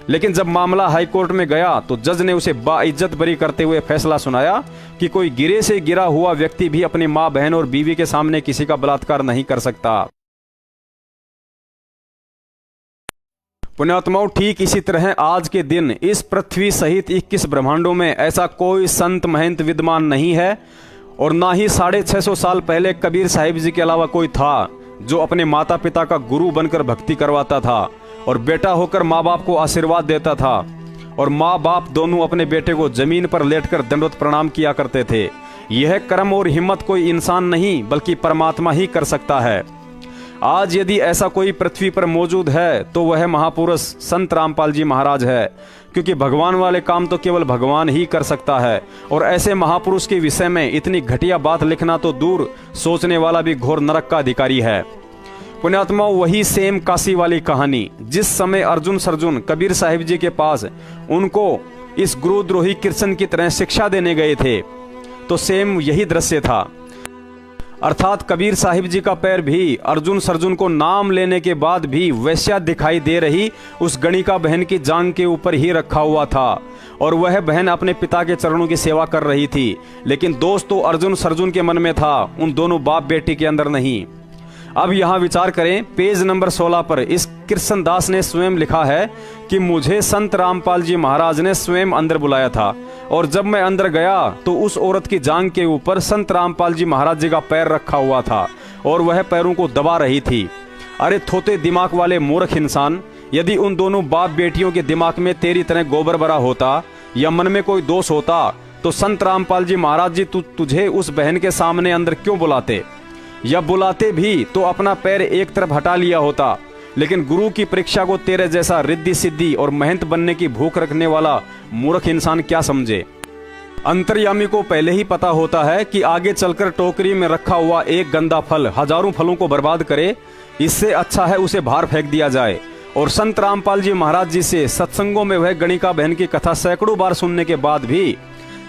लेकिन जब मामला हाई कोर्ट में गया तो जज ने उसे बाइज्जत बरी करते हुए फैसला सुनाया कि कोई गिरे से गिरा हुआ व्यक्ति भी अपनी माँ, बहन और बीवी के सामने किसी का बलात्कार नहीं कर सकता। पुण्यात्माओं, ठीक इसी तरह आज के दिन इस पृथ्वी सहित 21 ब्रह्मांडों में ऐसा कोई संत महंत विद्यमान नहीं है और ना ही 650 साल पहले कबीर साहिब जी के अलावा कोई था जो अपने माता पिता का गुरु बनकर भक्ति करवाता था और बेटा होकर माँ बाप को आशीर्वाद देता था और माँ बाप दोनों अपने बेटे को जमीन पर लेटकर दंडवत प्रणाम किया करते थे। यह कर्म और हिम्मत कोई इंसान नहीं बल्कि परमात्मा ही कर सकता है। आज यदि ऐसा कोई पृथ्वी पर मौजूद है तो वह महापुरुष संत रामपाल जी महाराज है, क्योंकि भगवान वाले काम तो केवल भगवान ही कर सकता है और ऐसे महापुरुष के विषय में इतनी घटिया बात लिखना तो दूर, सोचने वाला भी घोर नरक का अधिकारी है। पुण्यात्माओं, वही सेम काशी वाली कहानी, जिस समय अर्जुन सरजुन कबीर साहिब जी के पास उनको इस गुरुद्रोही कृष्ण की तरह शिक्षा देने गए थे, तो सेम यही दृश्य था। अर्थात कबीर साहिब जी का पैर भी अर्जुन सरजुन को नाम लेने के बाद भी वैश्या दिखाई दे रही उस गणिका बहन की जांघ के ऊपर ही रखा हुआ था और वह बहन अपने पिता के चरणों की सेवा कर रही थी। लेकिन दोस्त तो अर्जुन सरजुन के मन में था, उन दोनों बाप बेटी के अंदर नहीं। अब यहाँ विचार करें, पेज नंबर 16 पर इस कृष्णदास ने स्वयं लिखा है कि मुझे संत रामपाल जी महाराज ने स्वयं अंदर बुलाया था और जब मैं अंदर गया तो उस औरत की जांघ के ऊपर संत रामपाल जी महाराज जी का पैर रखा हुआ था और वह पैरों को दबा रही थी। अरे थोते दिमाग वाले मूर्ख इंसान, यदि उन दोनों बाप बेटियों के दिमाग में तेरी तरह गोबर भरा होता या मन में कोई दोष होता तो संत रामपाल जी महाराज जी तुझे उस बहन के सामने अंदर क्यों बुलाते, या बुलाते भी तो अपना पैर एक तरफ हटा लिया होता। लेकिन गुरु की परीक्षा को तेरे जैसा रिद्धि सिद्धि और महंत बनने की भूख रखने वाला मूर्ख इंसान क्या समझे। अंतर्यामी को पहले ही पता होता है कि आगे चलकर टोकरी में रखा हुआ एक गंदा फल हजारों फलों को बर्बाद करे, इससे अच्छा है उसे बाहर फेंक दिया जाए। और संत रामपाल जी महाराज जी से सत्संगों में वह गणिका बहन की कथा सैकड़ों बार सुनने के बाद भी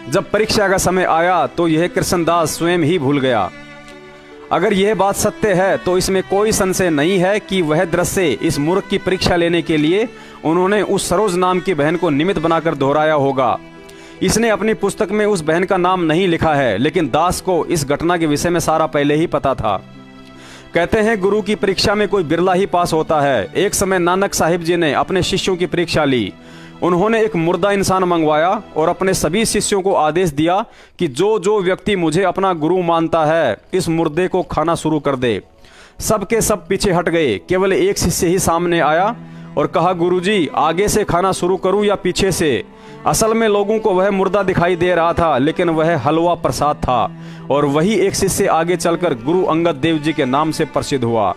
जब परीक्षा का समय आया तो यह कृष्णदास स्वयं ही भूल गया। अगर यह बात सत्य है तो इसमें कोई संशय नहीं है कि वह दृश्य इस मूर्ख की परीक्षा लेने के लिए उन्होंने उस सरोज नाम की बहन को निमित्त बनाकर दोहराया होगा। इसने अपनी पुस्तक में उस बहन का नाम नहीं लिखा है, लेकिन दास को इस घटना के विषय में सारा पहले ही पता था। कहते हैं गुरु की परीक्षा में कोई बिरला ही पास होता है। एक समय नानक साहिब जी ने अपने शिष्यों की परीक्षा ली। उन्होंने एक मुर्दा इंसान मंगवाया और अपने सभी शिष्यों को आदेश दिया कि जो जो व्यक्ति मुझे अपना गुरु मानता है इस मुर्दे को खाना शुरू कर दे। सब के सब पीछे हट गए, केवल एक शिष्य ही सामने आया और कहा, गुरुजी आगे से खाना शुरू करूं या पीछे से। असल में लोगों को वह मुर्दा दिखाई दे रहा था, लेकिन वह हलवा प्रसाद था और वही एक शिष्य आगे चलकर गुरु अंगद देव जी के नाम से प्रसिद्ध हुआ।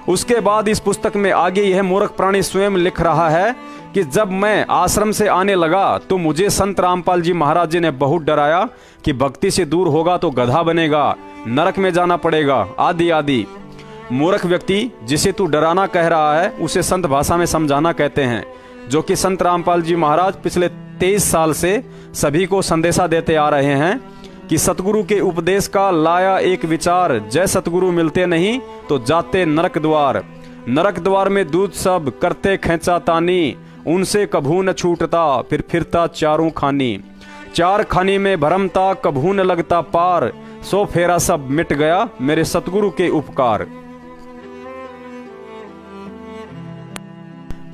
उसके बाद इस पुस्तक में आगे यह मूर्ख प्राणी स्वयं लिख रहा है कि जब मैं आश्रम से आने लगा तो मुझे संत रामपाल जी महाराज जी ने बहुत डराया कि भक्ति से दूर होगा तो गधा बनेगा, नरक में जाना पड़ेगा, आदि आदि। मूर्ख व्यक्ति जिसे तू डराना कह रहा है उसे संत भाषा में समझाना कहते हैं, जो कि संत रामपाल जी महाराज पिछले 23 साल से सभी को संदेशा देते आ रहे हैं कि सतगुरु के उपदेश का लाया एक विचार, जय सतगुरु मिलते नहीं तो जाते नरक द्वार। नरक द्वार में दूध सब करते खेचा तानी, उनसे कभू न छूटता फिर फिरता चारों खानी। चार खानी में भरमता कभू न लगता पार, सो फेरा सब मिट गया मेरे सतगुरु के उपकार।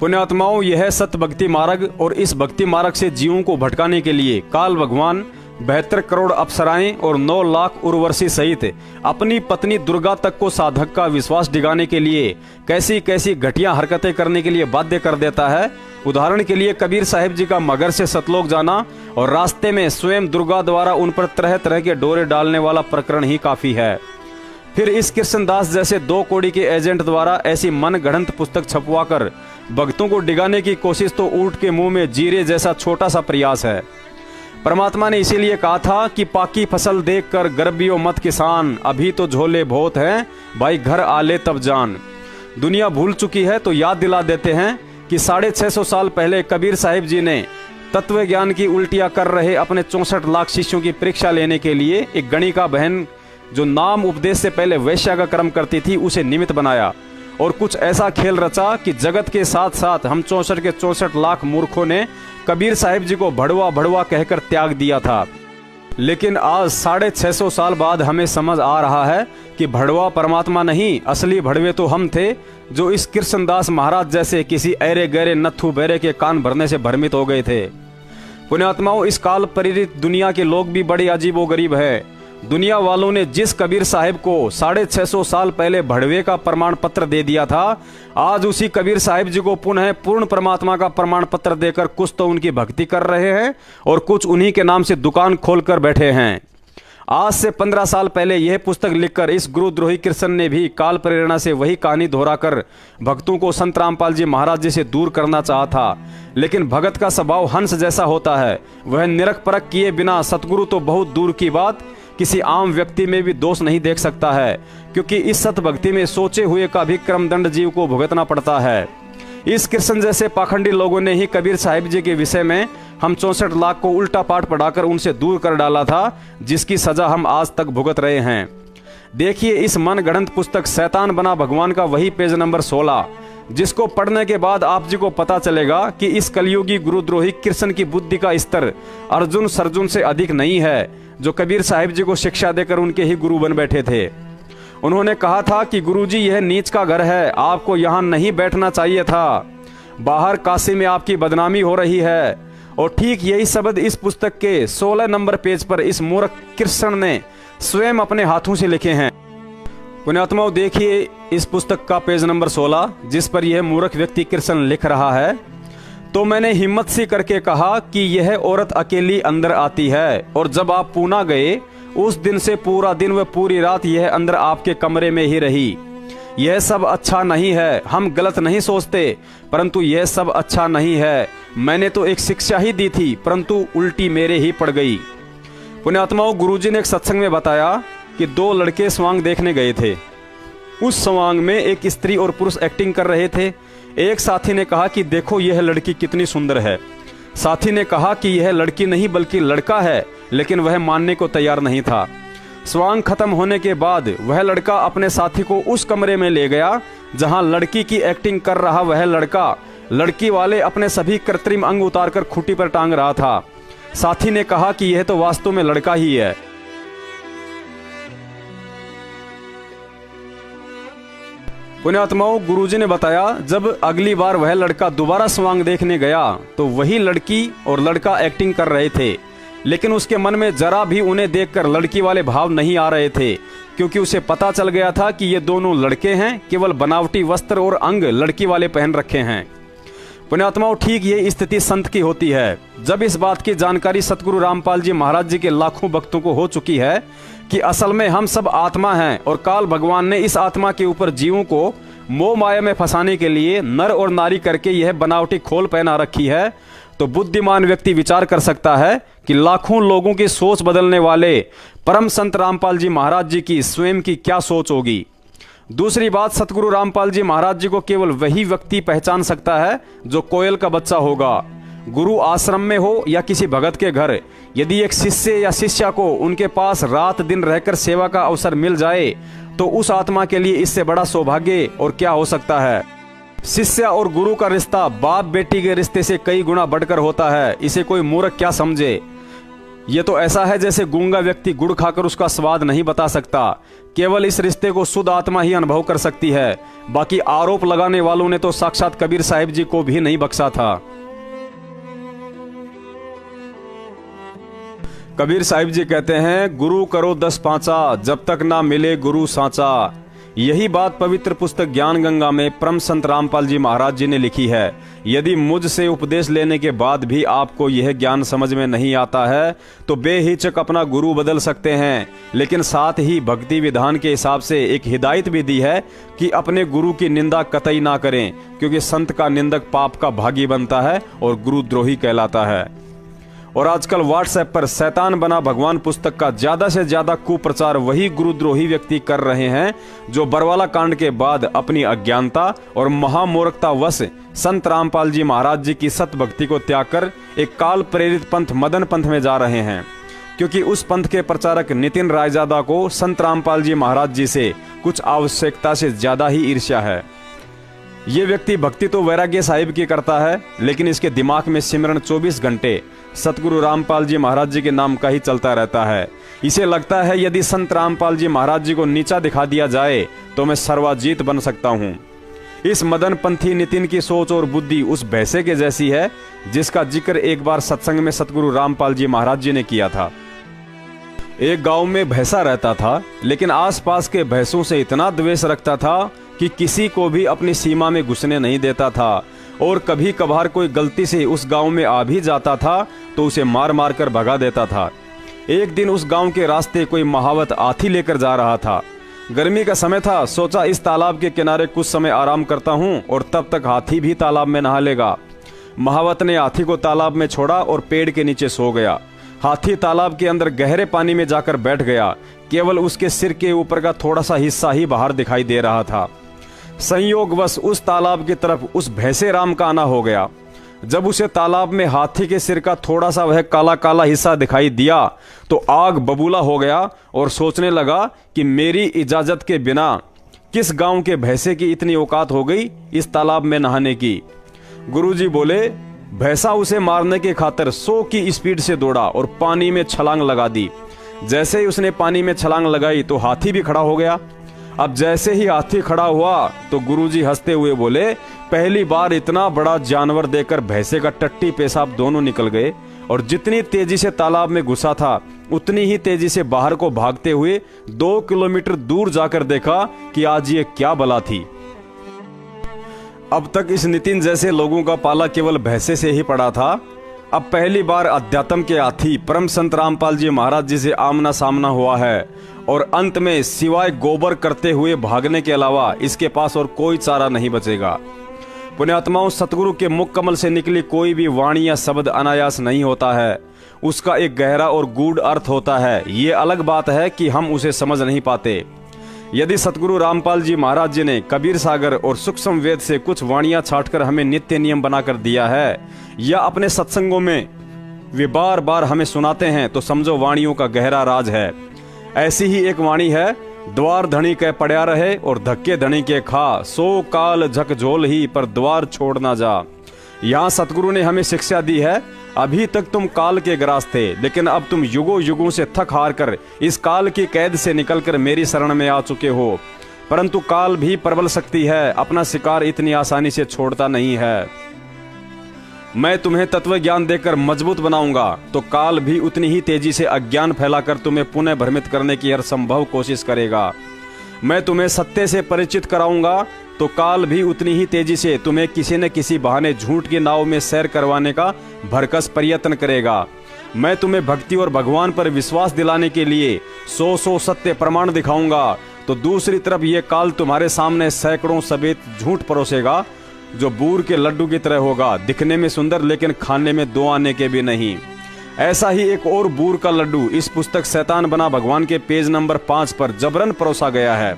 पुण्यात्माओं, यह सत्य भक्ति मार्ग और इस भक्ति मार्ग से जीवों को भटकाने के लिए काल भगवान 72 करोड़ अप्सराएं और 9 लाख उर्वशी सहित अपनी पत्नी दुर्गा तक को साधक का विश्वास डिगाने के लिए कैसी कैसी घटिया हरकतें करने के लिए बाध्य कर देता है। उदाहरण के लिए कबीर साहिब जी का मगर से सतलोक जाना और रास्ते में स्वयं दुर्गा द्वारा उन पर तरह तरह के डोरे डालने वाला प्रकरण ही काफी है। फिर इस कृष्णदास जैसे 2 कौड़ी के एजेंट द्वारा ऐसी मन गढ़ंत पुस्तक छपवाकर भक्तों को डिगाने की कोशिश तो ऊंट के मुंह में जीरे जैसा छोटा सा प्रयास है। परमात्मा ने इसीलिए कहा था कि पाकी फसल देखकर गर्बियो मत किसान, अभी तो झोले बहुत हैं भाई घर आले तब जान। दुनिया भूल चुकी है तो याद दिला देते हैं कि 650 साल पहले कबीर साहिब जी ने तत्व ज्ञान की उल्टियां कर रहे अपने 64 लाख शिष्यों की परीक्षा लेने के लिए एक गणिका बहन जो नाम उपदेश से पहले वैश्या का कर्म करती थी उसे निमित्त बनाया और कुछ ऐसा खेल रचा कि जगत के साथ साथ हम 64 के 64 लाख मूर्खों ने कबीर साहिब जी को भड़वा भड़वा कहकर त्याग दिया था। लेकिन आज 650 साल बाद हमें समझ आ रहा है कि भड़वा परमात्मा नहीं, असली भड़वे तो हम थे जो इस कृष्णदास महाराज जैसे किसी ऐरे गहरे नत्थु बेरे के कान भरने से भ्रमित हो गए थे। पुण्यात्माओं, इस काल प्रेरित दुनिया के लोग भी बड़े अजीबो गरीब है। दुनिया वालों ने जिस कबीर साहिब को 650 साल पहले भड़वे का प्रमाण पत्र दे दिया था, आज उसी कबीर साहिब जी को पुनः पूर्ण परमात्मा का प्रमाण पत्र देकर कुछ तो उनकी भक्ति कर रहे हैं और कुछ उन्हीं के नाम से दुकान खोलकर बैठे हैं। आज से 15 साल पहले यह पुस्तक लिखकर इस गुरुद्रोही कृष्ण ने भी काल प्रेरणा से वही कहानी दोहराकर भक्तों को संत रामपाल जी महाराज जी से दूर करना चाहा था। लेकिन भगत का स्वभाव हंस जैसा होता है, वह निरख परख किए बिना सतगुरु तो बहुत दूर की बात किसी आम व्यक्ति में भी दोष नहीं देख सकता है, क्योंकि इस सत भक्ति में सोचे हुए का भी क्रमदंड जीव को भुगतना पड़ता है। इस कृष्ण जैसे पाखंडी लोगों ने ही कबीर साहिब जी के विषय में हम 64 लाख को उल्टा पाठ पढ़ाकर उनसे दूर कर डाला था, जिसकी सजा हम आज तक भुगत रहे हैं। देखिए इस मन गढ़ंत पुस्तक शैतान बना भगवान का वही पेज नंबर 16, जिसको पढ़ने के बाद आप जी को पता चलेगा कि इस कलयुगी गुरुद्रोही कृष्ण की बुद्धि का स्तर अर्जुन सर्जुन से अधिक नहीं है, जो कबीर साहिब जी को शिक्षा देकर उनके ही गुरु बन बैठे थे। उन्होंने कहा था कि गुरुजी यह नीच का घर है, आपको यहाँ नहीं बैठना चाहिए था, बाहर काशी में आपकी बदनामी हो रही है। और ठीक यही शब्द इस पुस्तक के 16 नंबर पेज पर इस मूर्ख कृष्ण ने स्वयं अपने हाथों से लिखे हैं। पुण्यात्माओं, देखिए इस पुस्तक का पेज नंबर 16 जिस पर यह मूर्ख व्यक्ति कृष्ण लिख रहा है। तो मैंने हिम्मत सी करके कहा कि यह औरत अकेली अंदर आती है, और जब आप पूना गए उस दिन से पूरा दिन व पूरी रात यह अंदर आपके कमरे में ही रही। यह सब अच्छा नहीं है, हम गलत नहीं सोचते, परंतु यह सब अच्छा नहीं है। मैंने तो एक शिक्षा ही दी थी, परंतु उल्टी मेरे ही पड़ गई। पुण्यात्माओं, गुरुजी ने एक सत्संग में बताया कि 2 लड़के स्वांग देखने गए थे। उस स्वांग में एक स्त्री और पुरुष एक्टिंग कर रहे थे। एक साथी ने कहा कि देखो यह लड़की कितनी सुंदर है। साथी ने कहा कि यह लड़की नहीं बल्कि लड़का है, लेकिन वह मानने को तैयार नहीं था। स्वांग खत्म होने के बाद वह लड़का अपने साथी को उस कमरे में ले गया जहां लड़की की एक्टिंग कर रहा वह लड़का लड़की वाले अपने सभी कृत्रिम अंग उतारकर खूंटी पर टांग रहा था। साथी ने कहा कि यह तो वास्तव में लड़का ही है। पुण्यात्माओं, गुरुजी ने बताया जब अगली बार वह लड़का दोबारा स्वांग देखने गया तो वही लड़की और लड़का एक्टिंग कर रहे थे, लेकिन उसके मन में जरा भी उन्हें देखकर लड़की वाले भाव नहीं आ रहे थे, क्योंकि उसे पता चल गया था कि ये दोनों लड़के हैं, केवल बनावटी वस्त्र और अंग लड़की वाले पहन रखे हैं। पुण्यात्माओं, ठीक ये स्थिति संत की होती है। जब इस बात की जानकारी सतगुरु रामपाल जी महाराज जी के लाखों भक्तों को हो चुकी है कि असल में हम सब आत्मा हैं और काल भगवान ने इस आत्मा के ऊपर जीवों को मोह माया में फंसाने के लिए नर और नारी करके यह बनावटी खोल पहना रखी है, तो बुद्धिमान व्यक्ति विचार कर सकता है कि लाखों लोगों की सोच बदलने वाले परम संत रामपाल जी महाराज जी की स्वयं की क्या सोच होगी। दूसरी बात, सतगुरु रामपाल जी महाराज जी को केवल वही व्यक्ति पहचान सकता है जो कोयल का बच्चा होगा। गुरु आश्रम में हो या किसी भगत के घर, यदि एक शिष्य या शिष्या को उनके पास रात दिन रहकर सेवा का अवसर मिल जाए तो उस आत्मा के लिए इससे बड़ा सौभाग्य और क्या हो सकता है। शिष्य और गुरु का रिश्ता बाप बेटी के रिश्ते से कई गुना बढ़कर होता है। इसे कोई मूर्ख क्या समझे। ये तो ऐसा है जैसे गूंगा व्यक्ति गुड़ खाकर उसका स्वाद नहीं बता सकता। केवल इस रिश्ते को शुद्ध आत्मा ही अनुभव कर सकती है। बाकी आरोप लगाने वालों ने तो साक्षात कबीर साहिब जी को भी नहीं बख्शा था। कबीर साहिब जी कहते हैं, गुरु करो 10 पांचा, जब तक ना मिले गुरु सांचा। यही बात पवित्र पुस्तक ज्ञान गंगा में परम संत रामपाल जी महाराज जी ने लिखी है। यदि मुझसे उपदेश लेने के बाद भी आपको यह ज्ञान समझ में नहीं आता है तो बेहिचक अपना गुरु बदल सकते हैं, लेकिन साथ ही भक्ति विधान के हिसाब से एक हिदायत भी दी है कि अपने गुरु की निंदा कतई ना करें, क्योंकि संत का निंदक पाप का भागी बनता है और गुरुद्रोही कहलाता है। और आजकल व्हाट्सएप पर शैतान बना भगवान पुस्तक का ज्यादा से ज्यादा कुप्रचार वही गुरुद्रोही व्यक्ति कर रहे हैं जो बरवाला कांड के बाद अपनी अज्ञानता और महामूर्खता वश संत रामपाल जी महाराज जी की सत भक्ति को त्याग कर एक काल प्रेरित पंथ मदन पंथ में जा रहे हैं, क्योंकि उस पंथ के प्रचारक नितिन रायजादा को संत रामपाल जी महाराज जी से कुछ आवश्यकता से ज्यादा ही ईर्ष्या है। ये व्यक्ति भक्ति तो वैराग्य साहिब की करता है, लेकिन इसके दिमाग में सिमरन 24 घंटे सतगुरु रामपाल जी महाराज जी के नाम का ही चलता रहता है। इसे लगता है यदि संत रामपाल जी महाराज जी को नीचा दिखा दिया जाए तो मैं सर्वाजीत बन सकता हूँ। इस मदन पंथी नितिन की सोच और बुद्धि उस भैंसे के जैसी है जिसका जिक्र एक बार सत्संग में सतगुरु रामपाल जी महाराज जी ने किया था। एक गांव में भैंसा रहता था, लेकिन आसपास के भैंसों से इतना द्वेष रखता था कि किसी को भी अपनी सीमा में घुसने नहीं देता था, और कभी कभार कोई गलती से उस गांव में आ भी जाता था तो उसे मार मार कर भगा देता था। एक दिन उस गांव के रास्ते कोई महावत हाथी लेकर जा रहा था। गर्मी का समय था, सोचा इस तालाब के किनारे कुछ समय आराम करता हूं और तब तक हाथी भी तालाब में नहा लेगा। महावत ने हाथी को तालाब में छोड़ा और पेड़ के नीचे सो गया। हाथी तालाब के अंदर गहरे पानी में जाकर बैठ गया। केवल उसके सिर के ऊपर का थोड़ा सा हिस्सा ही बाहर दिखाई दे रहा था। संयोगवश उस तालाब की तरफ उस भैंसे राम का आना हो गया। जब उसे तालाब में हाथी के सिर का थोड़ा सा वह काला काला हिस्सा दिखाई दिया तो आग बबूला हो गया और सोचने लगा कि मेरी इजाजत के बिना किस गांव के भैंसे की इतनी औकात हो गई इस तालाब में नहाने की। गुरुजी बोले, भैंसा उसे मारने के खातिर 100 की स्पीड से दौड़ा और पानी में छलांग लगा दी। जैसे ही उसने पानी में छलांग लगाई तो हाथी भी खड़ा हो गया। अब जैसे ही हाथी खड़ा हुआ तो गुरुजी हंसते हुए बोले, पहली बार इतना बड़ा जानवर देखकर भैंसे का टट्टी पेशाब दोनों निकल गए, और जितनी तेजी से तालाब में घुसा था उतनी ही तेजी से बाहर को भागते हुए 2 किलोमीटर दूर जाकर देखा कि आज ये क्या बला थी। अब तक इस नितिन जैसे लोगों का पाला केवल भैंसे से ही पड़ा था। अब पहली बार अध्यात्म के हाथी परम संत रामपाल जी महाराज जी से आमना सामना हुआ है, और अंत में सिवाय गोबर करते हुए भागने के अलावा इसके पास और कोई चारा नहीं बचेगा। पुण्यात्माओं, सतगुरु के मुख कमल से निकली कोई भी वाणी या शब्द अनायास नहीं होता है। उसका एक गहरा और गूढ़ अर्थ होता है। ये अलग बात है कि हम उसे समझ नहीं पाते। यदि सतगुरु रामपाल जी महाराज जी ने कबीर सागर और सूक्ष्म वेद से कुछ वाणियां छांटकर हमें नित्य नियम बनाकर दिया है, या अपने सत्संगों में वे बार बार हमें सुनाते हैं, तो समझो वाणियों का गहरा राज है। ऐसी ही एक वाणी है, द्वार धनी के पड़या रहे और धक्के धनी के खा, सो काल झकझोल ही पर द्वार छोड़ ना जा। यहाँ सतगुरु ने हमें शिक्षा दी है, अभी तक तुम काल के ग्रास थे, लेकिन अब तुम युगों युगों से थक हार कर इस काल की कैद से निकलकर मेरी शरण में आ चुके हो। परंतु काल भी प्रबल शक्ति है, अपना शिकार इतनी आसानी से छोड़ता नहीं है। मैं तुम्हें तत्व ज्ञान देकर मजबूत बनाऊंगा तो काल भी उतनी ही तेजी से अज्ञान फैलाकर तुम्हें पुनः भ्रमित करने की हर संभव कोशिश करेगा। मैं तुम्हें सत्य से परिचित कराऊंगा तो काल भी उतनी ही तेजी से तुम्हें किसी न किसी बहाने झूठ की नाव में सैर करवाने का भरकस प्रयत्न करेगा। मैं तुम्हें भक्ति और भगवान पर विश्वास दिलाने के लिए 100 सत्य प्रमाण दिखाऊंगा तो दूसरी तरफ ये काल तुम्हारे सामने सैकड़ों सफेद झूठ परोसेगा जो बूर के लड्डू की तरह होगा, दिखने में सुंदर लेकिन खाने में 2 आने के भी नहीं। ऐसा ही एक और बूर का लड्डू इस पुस्तक शैतान बना भगवान के पेज नंबर 5 पर जबरन परोसा गया है।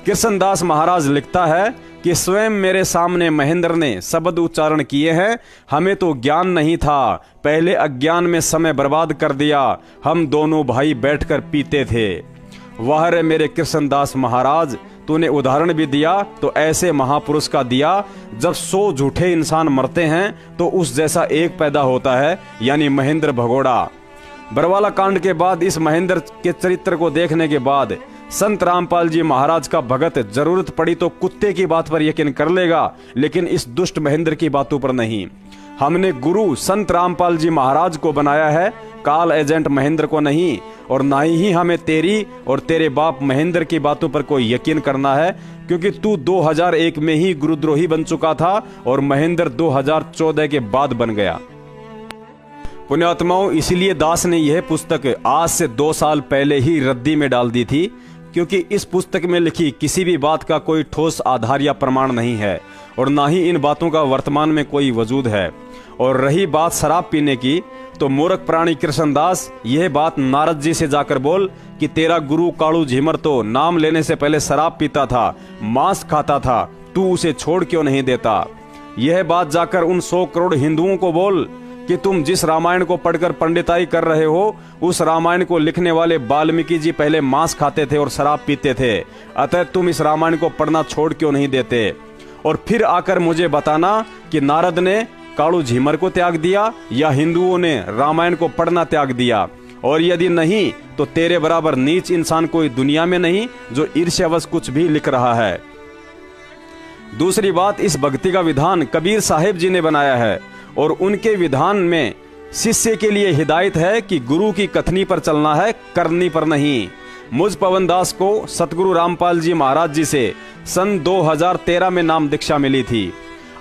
कृष्णदास महाराज लिखता है कि स्वयं मेरे सामने महेंद्र ने शब्द उच्चारण किए हैं, हमें तो ज्ञान नहीं था, पहले अज्ञान में समय बर्बाद कर दिया, हम दोनों भाई बैठकर पीते थे। वाह रे मेरे कृष्णदास महाराज, तूने उदाहरण भी दिया तो ऐसे महापुरुष का दिया। जब 100 झूठे इंसान मरते हैं तो उस जैसा एक पैदा होता है, यानी महेंद्र भगोड़ा। बरवाला कांड के बाद इस महेंद्र के चरित्र को देखने के बाद संत रामपाल जी महाराज का भगत जरूरत पड़ी तो कुत्ते की बात पर यकीन कर लेगा, लेकिन इस दुष्ट महेंद्र की बातों पर नहीं। हमने गुरु संत रामपाल जी महाराज को बनाया है, काल एजेंट महेंद्र को नहीं। और ना ही हमें तेरी और तेरे बाप महेंद्र की बातों पर कोई यकीन करना है, क्योंकि तू 2001 में ही गुरुद्रोही बन चुका था और महेंद्र 2014 के बाद बन गया। पुण्यात्माओं, इसीलिए दास ने यह पुस्तक आज से 2 साल पहले ही रद्दी में डाल दी थी, क्योंकि इस पुस्तक में लिखी किसी भी बात का कोई ठोस आधार या प्रमाण नहीं है और ना ही इन बातों का वर्तमान में कोई वजूद है। और रही बात शराब पीने की, तो मूर्ख प्राणी कृष्णदास यह बात नारद जी से जाकर बोल कि तेरा गुरु कालू झीमर तो नाम लेने से पहले शराब पीता था, मांस खाता था, तू उसे छोड़ क्यों नहीं देता। यह बात जाकर उन 100 करोड़ हिंदुओं को बोल कि तुम जिस रामायण को पढ़कर पंडिताई कर रहे हो, उस रामायण को लिखने वाले वाल्मीकि जी पहले मांस खाते थे और शराब पीते थे, अतः तुम इस रामायण को पढ़ना छोड़ क्यों नहीं देते। और फिर आकर मुझे बताना कि नारद ने कालू झीमर को त्याग दिया या हिंदुओं ने रामायण को पढ़ना त्याग दिया, और यदि नहीं तो तेरे बराबर नीच इंसान कोई दुनिया में नहीं जो ईर्ष्यावश कुछ भी लिख रहा है। दूसरी बात, इस भक्ति का विधान कबीर साहिब जी ने बनाया है और उनके विधान में शिष्य के लिए हिदायत है कि गुरु की कथनी पर चलना है, करनी पर नहीं। मुझ पवन दास को सतगुरु रामपाल जी महाराज जी से सन 2013 में नाम दीक्षा मिली थी।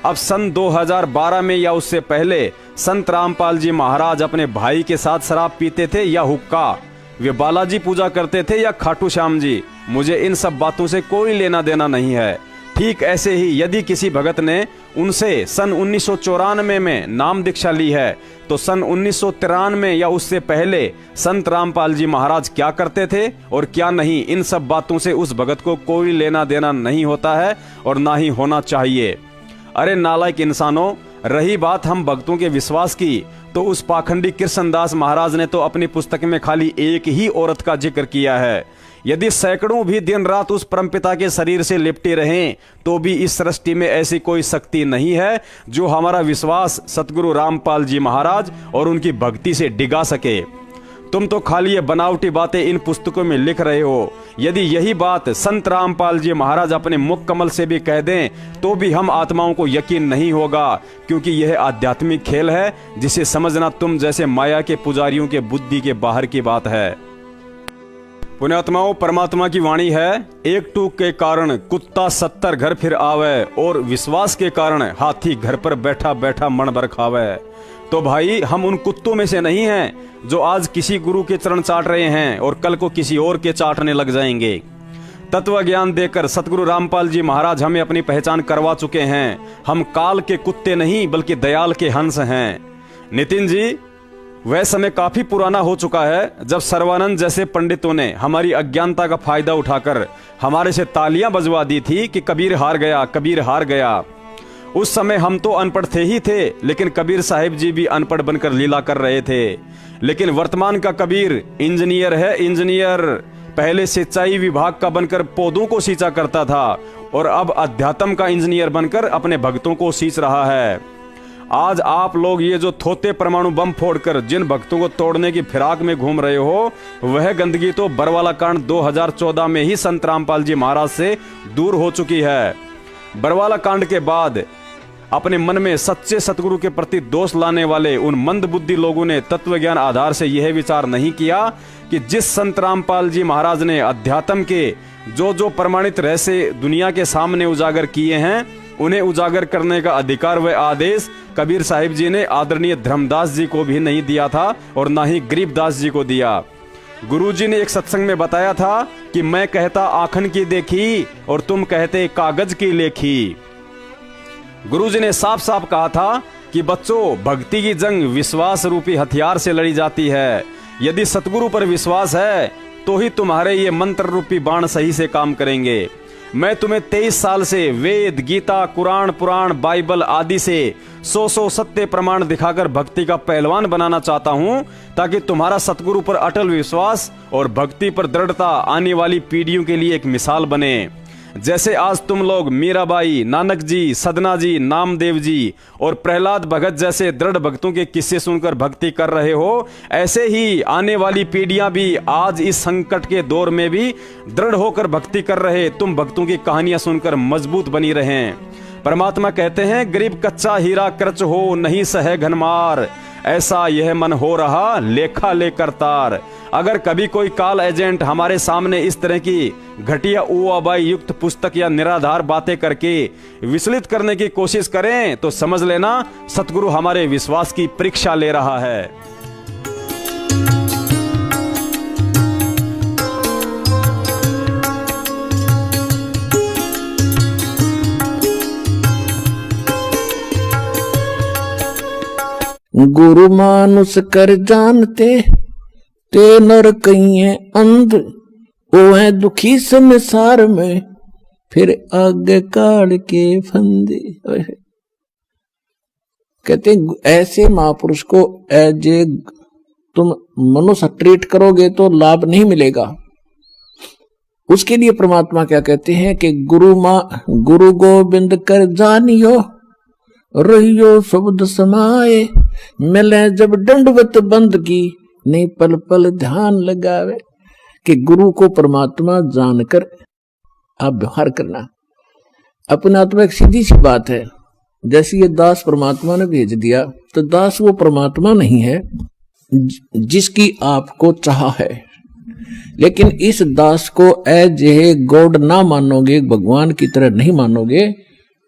अब सन 2012 में या उससे पहले संत रामपाल जी महाराज अपने भाई के साथ शराब पीते थे या हुक्का, वे बालाजी पूजा करते थे या खाटू श्याम जी, मुझे इन सब बातों से कोई लेना देना नहीं है। ठीक ऐसे ही यदि किसी भगत ने उनसे सन 1994 में नाम दीक्षा ली है तो सन 1993 या उससे पहले संत रामपाल जी महाराज क्या करते थे और क्या नहीं, इन सब बातों से उस भगत को कोई लेना देना नहीं होता है और ना ही होना चाहिए। अरे नालायक इंसानों, रही बात हम भक्तों के विश्वास की, तो उस पाखंडी कृष्णदास महाराज ने तो अपनी पुस्तक में खाली एक ही औरत का जिक्र किया है। यदि सैकड़ों भी दिन रात उस परमपिता के शरीर से लिपटे रहें तो भी इस सृष्टि में ऐसी कोई शक्ति नहीं है जो हमारा विश्वास सतगुरु रामपाल जी महाराज और उनकी भक्ति से डिगा सके। तुम तो खाली ये बनावटी बातें इन पुस्तकों में लिख रहे हो। यदि यही बात संत रामपाल जी महाराज अपने मुख कमल से भी कह दें तो भी हम आत्माओं को यकीन नहीं होगा, क्योंकि यह आध्यात्मिक खेल है जिसे समझना तुम जैसे माया के पुजारियों के बुद्धि के बाहर की बात है। पुण्यात्माओं, परमात्मा की वाणी है, एक टूक के कारण कुत्ता 70 घर फिर आवे और विश्वास के कारण हाथी घर पर बैठा बैठा मन भर खावे। तो भाई, हम उन कुत्तों में से नहीं हैं जो आज किसी गुरु के चरण चाट रहे हैं और कल को किसी और के चाटने लग जाएंगे। तत्व ज्ञान देकर सतगुरु रामपाल जी महाराज हमें अपनी पहचान करवा चुके हैं। हम काल के कुत्ते नहीं बल्कि दयाल के हंस हैं। नितिन जी, वह समय काफी पुराना हो चुका है जब सर्वानंद जैसे पंडितों ने हमारी अज्ञानता का फायदा उठाकर हमारे से तालियां बजवा दी थी कि कबीर हार गया, कबीर हार गया। उस समय हम तो अनपढ़ थे ही थे, लेकिन कबीर साहिब जी भी अनपढ़ बनकर लीला कर रहे थे। लेकिन वर्तमान का कबीर इंजीनियर है, इंजीनियर। पहले सिंचाई विभाग का बनकर पौधों को सींचा करता था और अब अध्यात्म का इंजीनियर बनकर अपने भक्तों को सींच रहा है। आज आप लोग ये जो थोते परमाणु बम फोड़कर जिन भक्तों को तोड़ने की फिराक में घूम रहे हो, वह गंदगी तो बरवाला कांड 2014 में ही संत रामपाल जी महाराज से दूर हो चुकी है। बरवाला कांड के बाद अपने मन में सच्चे सतगुरु के प्रति दोष लाने वाले उन मंदबुद्धि लोगों ने तत्व ज्ञान आधार से यह विचार नहीं किया कि जिस संत रामपाल जी महाराज ने अध्यात्म के जो प्रमाणित रहस्य दुनिया के सामने उजागर किए हैं, उन्हें उजागर करने का अधिकार व आदेश कबीर साहिब जी ने आदरणीय धर्मदास जी को भी नहीं दिया था और ना ही गरीबदास जी को दिया। गुरुजी ने एक सत्संग में बताया था कि मैं कहता आखन की देखी और तुम कहते कागज की लेखी। गुरुजी ने साफ साफ कहा था कि बच्चों, भक्ति की जंग विश्वास रूपी हथियार से लड़ी जाती है। यदि सतगुरु पर विश्वास है तो ही तुम्हारे ये मंत्र रूपी बाण सही से काम करेंगे। मैं तुम्हें 23 साल से वेद, गीता, कुरान, पुराण, बाइबल आदि से 100 सत्य प्रमाण दिखाकर भक्ति का पहलवान बनाना चाहता हूं, ताकि तुम्हारा सतगुरु पर अटल विश्वास और भक्ति पर दृढ़ता आने वाली पीढ़ियों के लिए एक मिसाल बने। जैसे आज तुम लोग मीराबाई, नानक जी, सदना जी, नामदेव जी और प्रहलाद भगत जैसे दृढ़ भक्तों के किस्से सुनकर भक्ति कर रहे हो, ऐसे ही आने वाली पीढ़ियां भी आज इस संकट के दौर में भी दृढ़ होकर भक्ति कर रहे तुम भक्तों की कहानियां सुनकर मजबूत बनी रहें। परमात्मा कहते हैं, गरीब कच्चा हीरा कर्च हो नहीं सहे घनमार, ऐसा यह मन हो रहा लेखा लेकर तार। अगर कभी कोई कॉल एजेंट हमारे सामने इस तरह की घटिया उआबाई युक्त पुस्तक या निराधार बातें करके विचलित करने की कोशिश करें तो समझ लेना सतगुरु हमारे विश्वास की परीक्षा ले रहा है। गुरु मानुष कर जानते ते नर कहिए अंध, ओ है दुखी संसार में फिर आगे काढ़ के फंदे। कहते ऐसे महापुरुष को एजे तुम मनुष्य ट्रीट करोगे तो लाभ नहीं मिलेगा। उसके लिए परमात्मा क्या कहते हैं कि गुरु गोविंद कर जानियो रहियो शब्द समाए, मिले जब दंडवत बंद की नहीं पल पल ध्यान लगावे। कि गुरु को परमात्मा जानकर आप व्यवहार करना। अपना तो एक सीधी सी बात है, जैसे ये दास परमात्मा ने भेज दिया तो दास वो परमात्मा नहीं है जिसकी आपको चाह है, लेकिन इस दास को एज ए गॉड ना मानोगे, भगवान की तरह नहीं मानोगे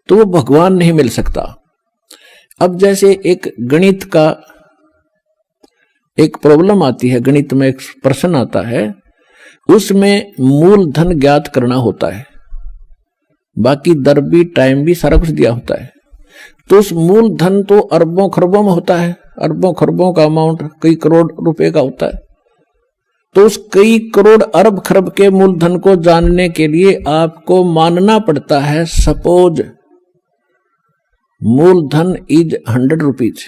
तो वो भगवान नहीं मिल सकता। अब जैसे एक गणित का एक प्रॉब्लम आती है, गणित में एक प्रश्न आता है, उसमें मूलधन ज्ञात करना होता है, बाकी दर भी टाइम भी सारा कुछ दिया होता है। तो उस मूलधन तो अरबों खरबों में होता है, अरबों खरबों का अमाउंट कई करोड़ रुपए का होता है। तो उस कई करोड़ अरब खरब के मूलधन को जानने के लिए आपको मानना पड़ता है सपोज मूलधन इज 100 रुपीज।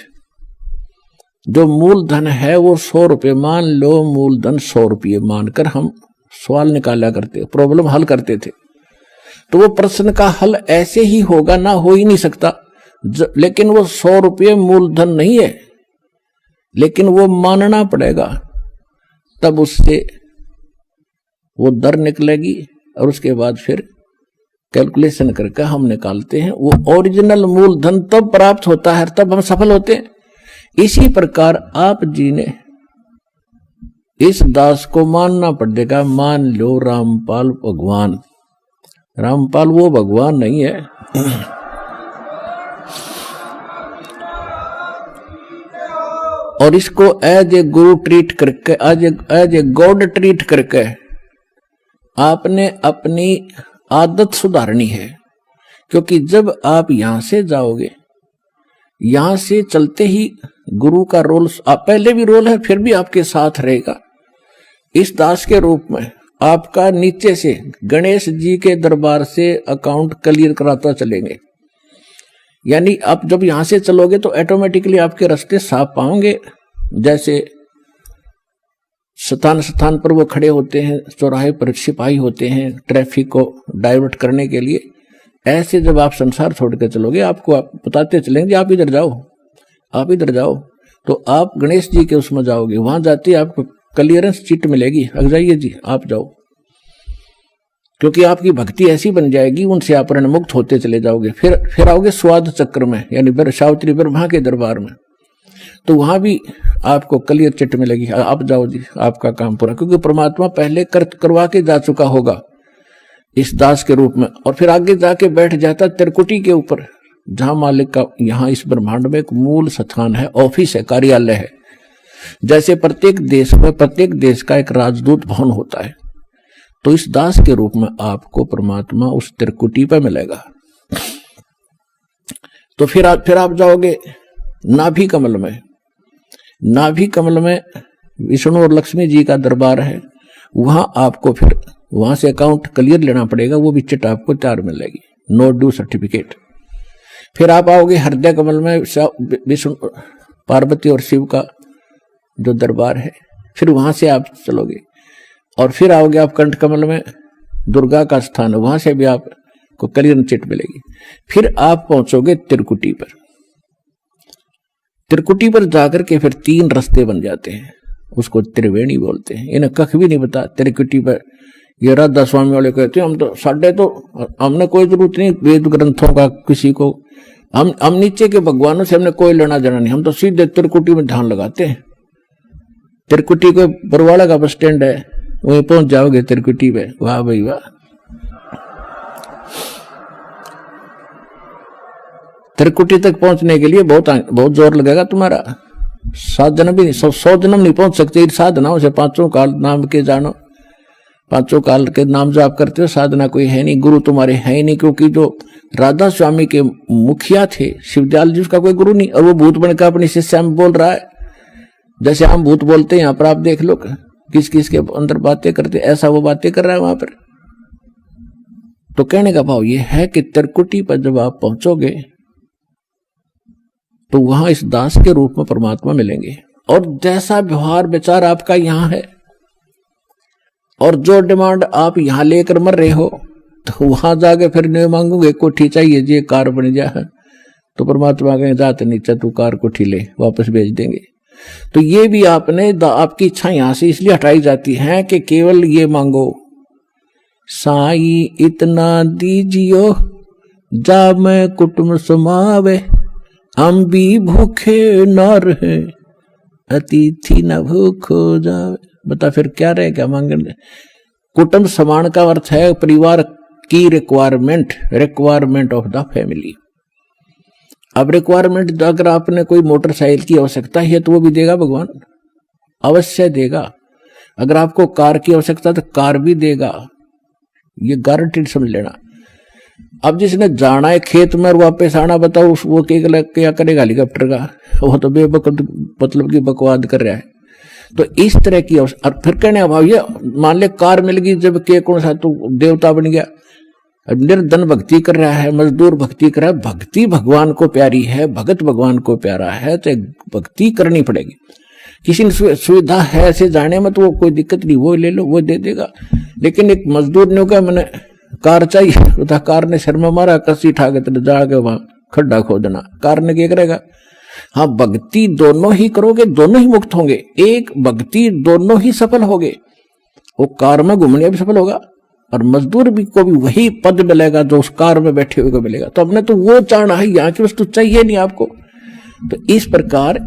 जो मूलधन है वो 100 रुपये, मान लो मूलधन 100 रुपये मानकर हम सवाल निकाला करते, प्रॉब्लम हल करते थे। तो वो प्रश्न का हल ऐसे ही होगा ना, हो ही नहीं सकता। लेकिन वो 100 रुपये मूलधन नहीं है, लेकिन वो मानना पड़ेगा, तब उससे वो दर निकलेगी और उसके बाद फिर कैलकुलेशन करके हम निकालते हैं। वो ओरिजिनल मूलधन तब प्राप्त होता है, तब हम सफल होते हैं। इसी प्रकार आप जी ने इस दास को मानना पड़ेगा। मान लो रामपाल भगवान, रामपाल वो भगवान नहीं है। और इसको एज ए गुरु ट्रीट करके, एज ए गॉड ट्रीट करके आपने अपनी आदत सुधारनी है। क्योंकि जब आप यहां से जाओगे, यहां से चलते ही गुरु का रोल पहले भी रोल है, फिर भी आपके साथ रहेगा। इस दास के रूप में आपका नीचे से गणेश जी के दरबार से अकाउंट क्लियर कराता चलेंगे। यानी आप जब यहां से चलोगे तो ऑटोमेटिकली आपके रास्ते साफ पाओगे। जैसे स्थान स्थान पर वो खड़े होते हैं, चौराहे पर सिपाही होते हैं ट्रैफिक को डाइवर्ट करने के लिए, ऐसे जब आप संसार छोड़ कर चलोगे आपको आप बताते चलेंगे आप इधर जाओ, आप इधर जाओ, तो आप गणेश जी के उसमें जाओगे, वहां जाते आपको क्लियरेंस चिट मिलेगी, अग जाइए जी आप जाओ, क्योंकि आपकी भक्ति ऐसी बन जाएगी, उनसे आप मुक्त होते चले जाओगे। फिर आओगे स्वाद चक्र में, यानी सावित्री ब्रह्मा के दरबार में, तो वहां भी आपको क्लियर चिट मिलेगी, आप जाओ जी आपका काम पूरा, क्योंकि परमात्मा पहले करवा के जा चुका होगा इस दास के रूप में, और फिर आगे जाके बैठ जाता त्रिकुटी के ऊपर, जहां मालिक का यहाँ इस ब्रह्मांड में एक मूल स्थान है, ऑफिस है, कार्यालय है। जैसे प्रत्येक देश में प्रत्येक देश का एक राजदूत भवन होता है, तो इस दास के रूप में आपको परमात्मा उस त्रिकुटी पर मिलेगा। तो फिर आप जाओगे नाभि कमल में, नाभि कमल में विष्णु और लक्ष्मी जी का दरबार है, वहां आपको फिर वहां से अकाउंट क्लियर लेना पड़ेगा, वो भी चिट आपको 4 मिलेगी, नो ड्यू सर्टिफिकेट। फिर आप आओगे हृदय कमल में, विष्णु पार्वती और शिव का जो दरबार है, फिर वहां से आप चलोगे, और फिर आओगे आप कंठ कमल में, दुर्गा का स्थान, वहां से भी आपको क्लियर चिट मिलेगी। फिर आप पहुंचोगे त्रिकुटी पर, त्रिकुटी पर जाकर के फिर 3 रास्ते बन जाते हैं, उसको त्रिवेणी बोलते हैं। इन्हें कख भी नहीं पता त्रिकुटी पर, ये राधा स्वामी वाले कहते हैं हम तो साढ़े, तो हमने कोई जरूरत नहीं वेद ग्रंथों का, किसी को हम नीचे के भगवानों से हमने कोई लेना देना नहीं, हम तो सीधे त्रिकुटी में ध्यान लगाते हैं। त्रिकुटी को बरवाड़ा का बस स्टैंड है, वहीं पहुंच जाओगे त्रिकुटी पे, वाह भाई वाह। त्रिकुटी तक पहुंचने के लिए बहुत जोर लगेगा तुम्हारा, 7 जन्म भी नहीं, 100 जन्म नहीं पहुंच सकते साधनाओं से। 5 काल नाम के जानो, 5 काल के नाम जो आप करते हो, साधना कोई है नहीं, गुरु तुम्हारे है ही नहीं, क्योंकि जो राधा स्वामी के मुखिया थे शिवदयाल जी, उसका कोई गुरु नहीं, और वो भूत बनकर अपनी शिष्या में बोल रहा है, जैसे हम भूत बोलते हैं। यहाँ पर आप देख लो किस किस के अंदर बातें करते, ऐसा वो बातें कर रहा है वहां पर। तो कहने का भाव ये है कि त्रिकुटी पर जब आप पहुंचोगे तो वहां इस दास के रूप में परमात्मा मिलेंगे, और जैसा व्यवहार विचार आपका यहां है और जो डिमांड आप यहां लेकर मर रहे हो, तो वहां जाके फिर नहीं मांगोगे कोठी चाहिए जी, कार बन जाए, तो परमात्मा कहें जाते नीचे तू कार कोठी ले, वापस भेज देंगे। तो ये भी आपकी इच्छा यहां से इसलिए हटाई जाती है कि केवल ये मांगो, साई इतना दीजियो जा मैं कुटुंब समावे, हम भी भूखे न रहे अतिथि न भूखो जावे। बता फिर क्या रहे, क्या मांगने। कुटुंब समान का अर्थ है परिवार की रिक्वायरमेंट ऑफ द फैमिली। अब रिक्वायरमेंट, अगर आपने कोई मोटरसाइकिल की आवश्यकता है तो वो भी देगा भगवान, अवश्य देगा। अगर आपको कार की आवश्यकता तो कार भी देगा, ये गारंटीड समझ लेना। अब जिसने जाना है खेत में और वापस आना, बताओ वो क्या करेगा हेलीकॉप्टर का, वो तो मतलब की बकवाद कर रहा है। तो इस तरह की, और फिर कहने अभाव ये मान ले कार मिल गई जब के कौन सा तो देवता बन गया, निर्धन भक्ति कर रहा है, मजदूर भक्ति कर रहा है। भक्ति भगवान को प्यारी है, भगत भगवान को प्यारा है, तो भक्ति करनी पड़ेगी। किसी ने सुविधा है ऐसे जाने में तो वो कोई दिक्कत नहीं, वो ले लो, वो दे देगा। लेकिन एक मजदूर ने कहा मैंने कार चाहिए, तो कार ने शर्मा मारा, कसी ठाके तो जाके वहां खड्डा खोदना, कार ने क्या करेगा। हाँ, भक्ति दोनों ही करोगे, दोनों ही मुक्त होंगे। एक भक्ति दोनों ही सफल होगे, वो कार में घूमने भी सफल होगा और मजदूर भी को भी वही पद मिलेगा जो उस कार में बैठे हुए को मिलेगा। तो हमने तो वो चाहना है, यहाँ की वस्तु चाहिए नहीं आपको। तो इस प्रकार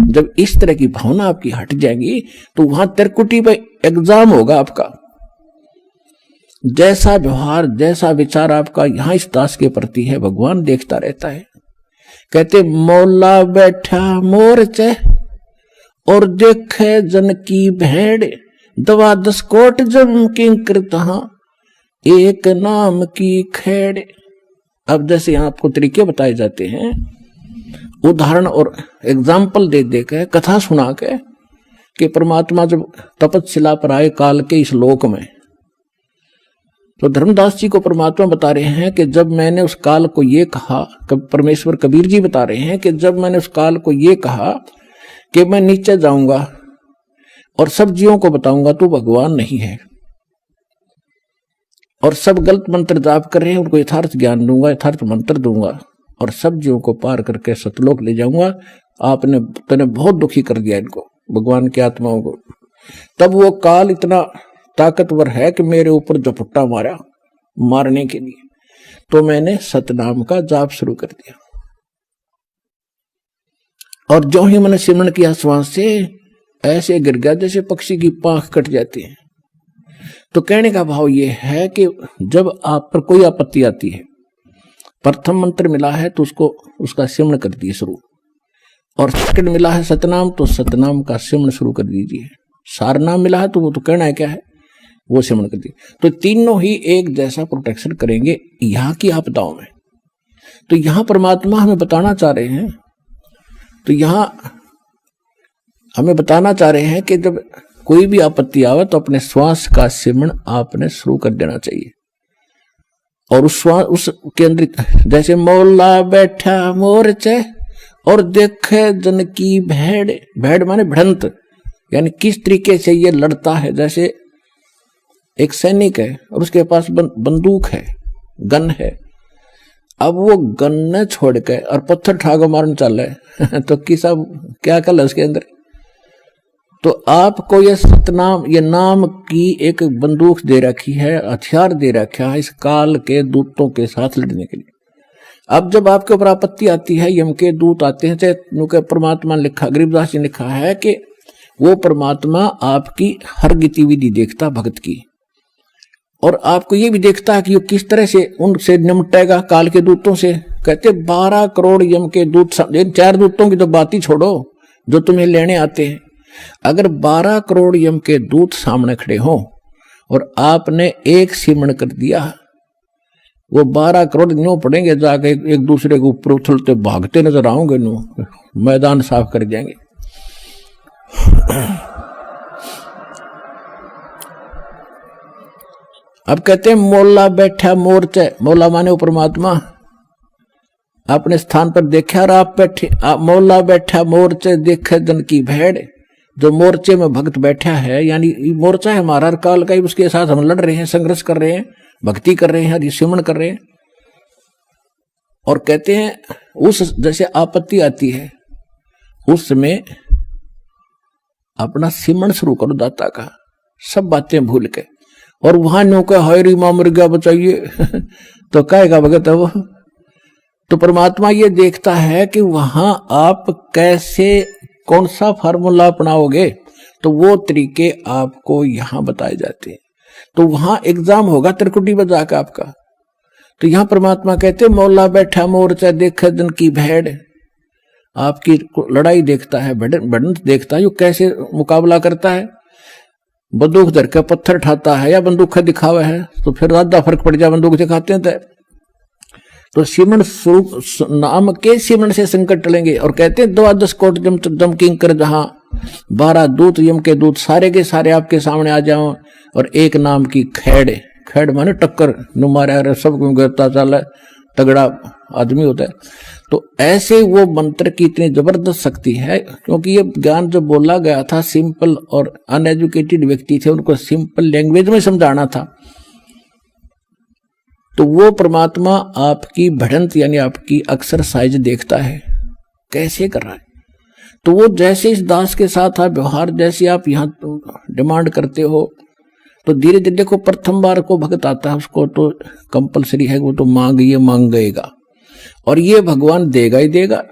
जब इस तरह की भावना आपकी हट जाएगी तो वहां त्रिकुटी पे एग्जाम होगा आपका। जैसा व्यवहार, जैसा विचार आपका यहाँ इस दास के प्रति है, भगवान देखता रहता है। कहते मौला बैठा मोरचे और देखे जन की भेड़, दवा 10 कोट जम किंकर तहां एक नाम की खेड़। अब जैसे यहाँ आपको तरीके बताए जाते हैं, उदाहरण और एग्जाम्पल दे दे के, कथा सुना के, कि परमात्मा जब तपस्या पर आए काल के इस लोक में, तो धर्मदास जी को परमात्मा बता रहे हैं कि जब मैंने उस काल को ये कहा, परमेश्वर कबीर जी बता रहे हैं कि जब मैंने उस काल को ये कहा कि मैं नीचे जाऊंगा और सब जीवों को बताऊंगा तो भगवान नहीं है, और सब गलत मंत्र जाप कर रहे हैं, उनको यथार्थ ज्ञान दूंगा, यथार्थ मंत्र दूंगा और सब जीवों को पार करके सतलोक ले जाऊंगा, तूने बहुत दुखी कर दिया इनको, भगवान की आत्माओं को। तब वो काल इतना ताकतवर है कि मेरे ऊपर झपट्टा मारा मारने के लिए, तो मैंने सतनाम का जाप शुरू कर दिया। और जो ही मैंने सिमरण किया श्वास से, ऐसे गिर गया जैसे पक्षी की पांख कट जाती है। तो कहने का भाव ये है कि जब आप पर कोई आपत्ति आती है, प्रथम मंत्र मिला है तो उसका सिमरण कर दिए शुरू, और सेकंड मिला है सतनाम तो सतनाम का सिमरण शुरू कर दीजिए। सारनाम मिला है तो वो तो कहना है क्या है, वो सिमरण कर दीजिए। तो तीनों ही एक जैसा प्रोटेक्शन करेंगे यहाँ की आपदाओं में। तो यहाँ परमात्मा हमें बताना चाह रहे हैं, तो यहाँ हमें बताना चाह रहे हैं कि जब कोई भी आपत्ति आवे तो अपने श्वास का सिमरण आपने शुरू कर देना चाहिए। और उस श्वास उसके अंदर जैसे मौला बैठा मोर्चे और देखे जन की भेड़, भेड़ माने भिड़ंत, यानी किस तरीके से ये लड़ता है। जैसे एक सैनिक है और उसके पास बंदूक है, गन है, अब वो गन न छोड़ के और पत्थर ठाको मारने चल रहे तो किसा क्या कल है उसके अंदर। तो आपको ये सतनाम, ये नाम की एक बंदूक दे रखी है, हथियार दे रखा है इस काल के दूतों के साथ लड़ने के लिए। अब जब आपके ऊपर आपत्ति आती है, यम के दूत आते हैं, चाहे परमात्मा ने लिखा, गरीबदास जी ने लिखा है कि वो परमात्मा आपकी हर गतिविधि देखता भक्त की, और आपको ये भी देखता है कि वो किस तरह से उनसे निपटेगा काल के दूतों से। कहते 12 करोड़ यम के दूत, 4 दूतों की तो बात ही छोड़ो जो तुम्हें लेने आते हैं। अगर 12 करोड़ यम के दूत सामने खड़े हों और आपने एक सिमरण कर दिया, वो 12 करोड़ न्यू पड़ेंगे, जाके एक दूसरे के ऊपर उछलते भागते नजर आओगे, न्यू मैदान साफ कर जाएंगे। अब कहते हैं मौला बैठा मोर्चे, मौला माने वो परमात्मा अपने स्थान पर देखा, और आप बैठे, मौला बैठा मोर्चे देखे जन की भेड़। जो मोर्चे में भक्त बैठा है, यानी मोर्चा है हमारा हर काल का ही, उसके साथ हम लड़ रहे हैं, संघर्ष कर रहे हैं, भक्ति कर रहे हैं, सिमरण कर रहे हैं। और कहते हैं उस जैसे आपत्ति आती है उसमें अपना सिमरण शुरू करो दाता का, सब बातें भूल के। और वहां न्यू का हरी मां मर गया बचाइए तो कहेगा भगत है वो। तो परमात्मा ये देखता है कि वहां आप कैसे, कौन सा फार्मूला अपनाओगे, तो वो तरीके आपको यहां बताए जाते हैं। तो वहां एग्जाम होगा त्रिकुटी बजा का आपका। तो यहां परमात्मा कहते मौला बैठा मोर्चा देखे दिन की भेड़, आपकी लड़ाई देखता है, बढ़त देखता है, यो कैसे मुकाबला करता है। बंदूक धर के पत्थर ठाता है या बंदूक दिखावा है, तो फिर ज्यादा फर्क पड़ जाए, बंदूक दिखाते हैं तो सिमरण स्वरूप नाम के सिमरण से संकट टलेंगे। और कहते हैं 12 कोट जम किंकर जहां 12 दूत यम के दूत सारे के सारे आपके सामने आ जाओ, और एक नाम की खैड़, खैड़ माने टक्कर नु मारा सब गिरता चल तगड़ा आदमी होता है। तो ऐसे वो मंत्र की इतनी जबरदस्त शक्ति है, क्योंकि ये ज्ञान जो बोला गया था सिंपल और अनएजुकेटेड व्यक्ति थे, उनको सिंपल लैंग्वेज में समझाना था। तो वो परमात्मा आपकी बढ़ंत यानी आपकी एक्सरसाइज देखता है कैसे कर रहा है। तो वो जैसे इस दास के साथ आप व्यवहार, जैसे आप यहाँ डिमांड करते हो, तो धीरे धीरे देखो प्रथम बार को भक्त आता है उसको तो कंपलसरी है, वो तो मांग गएगा, और ये भगवान देगा ही देगा,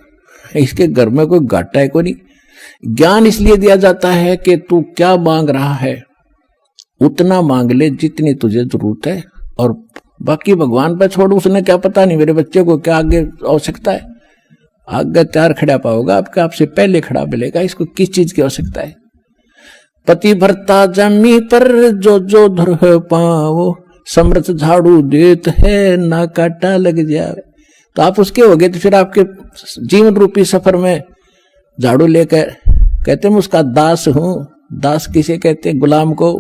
इसके घर में कोई घाटा है कोई नहीं। ज्ञान इसलिए दिया जाता है कि तू क्या मांग रहा है उतना मांग ले जितनी तुझे जरूरत है, और बाकी भगवान पे छोड़, उसने क्या पता नहीं मेरे बच्चे को क्या आगे आवश्यकता है। आगे तैयार खड़ा पाओगा आपका, आपसे पहले खड़ा मिलेगा, इसको किस चीज की आवश्यकता है। पति भरता जमी पर जो जो धर पाओ, समृत झाड़ू देत है ना काटा लग जाए। तो आप उसके हो गए, तो फिर आपके जीवन रूपी सफर में झाड़ू लेकर, कहते हैं मैं उसका दास हूं। दास किसे कहते हैं? गुलाम को।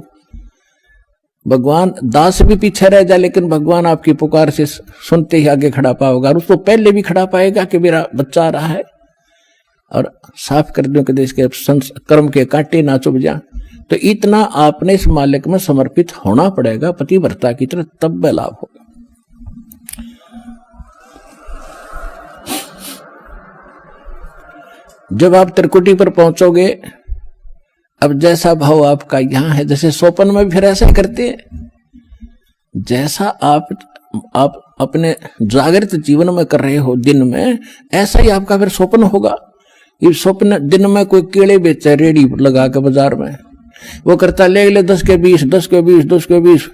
भगवान दास भी पीछे रह जाए, लेकिन भगवान आपकी पुकार से सुनते ही आगे खड़ा पाओगा, और उसको पहले भी खड़ा पाएगा कि मेरा बच्चा आ रहा है, और साफ कर दो कि देश के कर्म के कांटे ना चुभ जा। तो इतना आपने इस मालिक में समर्पित होना पड़ेगा पतिव्रता की तरह, तब लाभ होगा। जब आप त्रिकुटी पर पहुंचोगे, अब जैसा भाव आपका यहां है, जैसे स्वप्न में भी फिर ऐसा ही करते हैं, जैसा आप अपने जागृत जीवन में कर रहे हो दिन में, ऐसा ही आपका फिर स्वप्न होगा। ये स्वप्न दिन में कोई केले बेचे रेडी लगा के बाजार में, वो करता ले 10 के 20, 10 के 20, 10 के 20,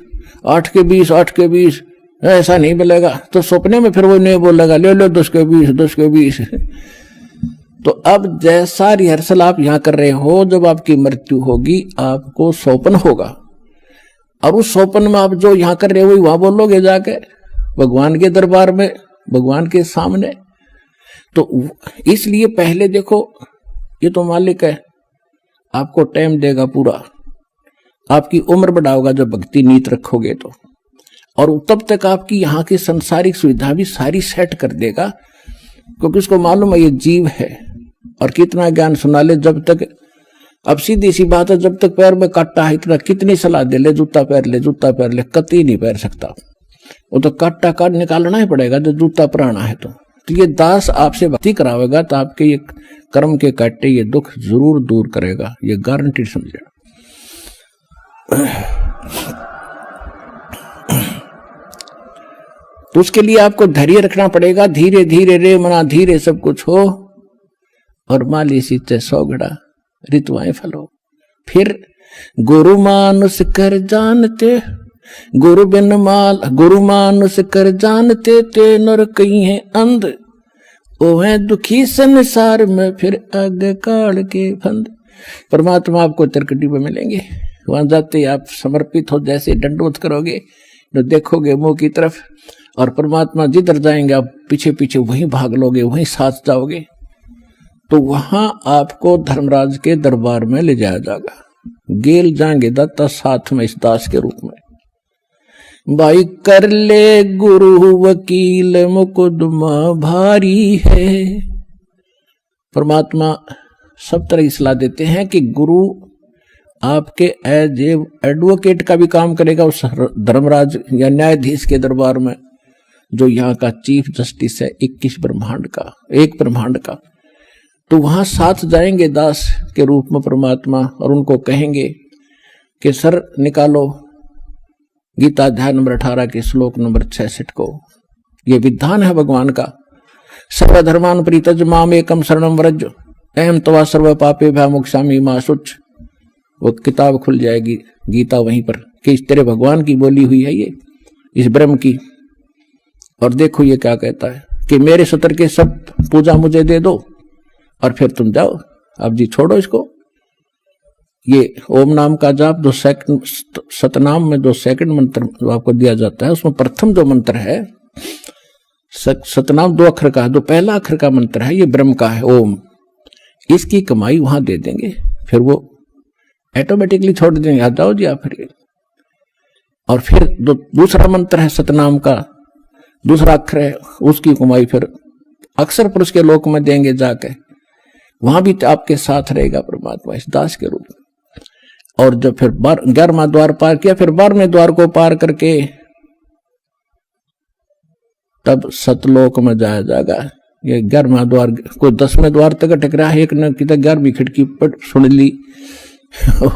8 के 20, 8 के 20, ऐसा नहीं मिलेगा। तो सपने में फिर वो नहीं बोलेगा ले लो 10 के 20, 10 के 20। तो अब जैसा रिहर्सल आप यहां कर रहे हो, जब आपकी मृत्यु होगी आपको स्वप्न होगा, और उस स्वप्न में आप जो यहां कर रहे हो वहां बोलोगे जाके भगवान के दरबार में, भगवान के सामने। तो इसलिए पहले देखो, ये तो मालिक है, आपको टाइम देगा पूरा, आपकी उम्र बढ़ाओगा जब भक्ति नीत रखोगे तो, और तब तक आपकी यहाँ की संसारिक सुविधा भी सारी सेट कर देगा, क्योंकि उसको मालूम है ये जीव है। और कितना ज्ञान सुना ले, जब तक, अब सीधी सी बात है, जब तक पैर में काटा है, इतना कितनी सलाह दे ले जूता पहन ले, जूता पहन ले, कतई नहीं पहन सकता। वो तो काटा काट निकालना ही पड़ेगा जब जूता पुराना है। तो ये दास आपसे भक्ति करावेगा तो आपके ये कर्म के काटे ये दुख जरूर दूर करेगा, ये गारंटी समझे। तो उसके लिए आपको धैर्य रखना पड़ेगा। धीरे धीरे रे मना धीरे सब कुछ हो, और माली सीते 100 घड़ा ऋतुआएं फलो। फिर गुरु मानुष कर जानते, गुरु बिन माल, गुरु मानुष कर जानते, ते नर कहीं है अंध, ओ है दुखी संसार में फिर आगे काल के फंद। परमात्मा आपको त्रिकुटी पे मिलेंगे, वहां जाते ही आप समर्पित हो, जैसे दंडोत करोगे तो देखोगे मुंह की तरफ, और परमात्मा जिधर जाएंगे आप पीछे पीछे वहीं भाग लोगे, वहीं साथ जाओगे। तो वहां आपको धर्मराज के दरबार में ले जाया जाएगा, गेल जाएंगे दत्ता साथ में इस दास के रूप में। भाई कर ले गुरु वकील मुकदमा भारी है। परमात्मा सब तरह की सलाह देते हैं कि गुरु आपके एज एडवोकेट का भी काम करेगा उस धर्मराज या न्यायाधीश के दरबार में, जो यहाँ का चीफ जस्टिस है 21 ब्रह्मांड का, एक ब्रह्मांड का। तो वहां साथ जाएंगे दास के रूप में परमात्मा, और उनको कहेंगे कि सर निकालो गीता अध्याय नंबर 18 के श्लोक नंबर 66 को। ये विधान है भगवान का, सर्वधर्मान परित्यज माम एकम शरणम व्रज अहम तवा सर्व पापे भयमुक्षामि मा शुच। वो किताब खुल जाएगी गीता वहीं पर कि इस तेरे भगवान की बोली हुई है ये, इस ब्रह्म की। और देखो ये क्या कहता है कि मेरे सतर के सब पूजा मुझे दे दो और फिर तुम जाओ, अब जी छोड़ो इसको। ये ओम नाम का जाप 2 सेकंड, सतनाम में 2 सेकंड मंत्र आपको दिया जाता है, उसमें प्रथम जो मंत्र है सतनाम 2 अक्षर का, जो पहला अक्षर का मंत्र है ये ब्रह्म का है ओम। इसकी कमाई वहां दे देंगे, फिर वो ऑटोमेटिकली छोड़ देंगे, आ जाओ जी आप फिर। और फिर दूसरा मंत्र है सतनाम का, दूसरा अक्षर है, उसकी कमाई फिर अक्षर पुरुष के लोक में देंगे जाके, वहां भी आपके साथ रहेगा परमात्मा इस दास के रूप में। और जब फिर 11वां द्वार पार किया, फिर 12वें द्वार को पार करके तब सतलोक में जाया जाएगा। ये 11वां द्वार, कोई 10वें द्वार तक अटक रहा है, एक ने कितना 11वीं खिड़की पर सुन ली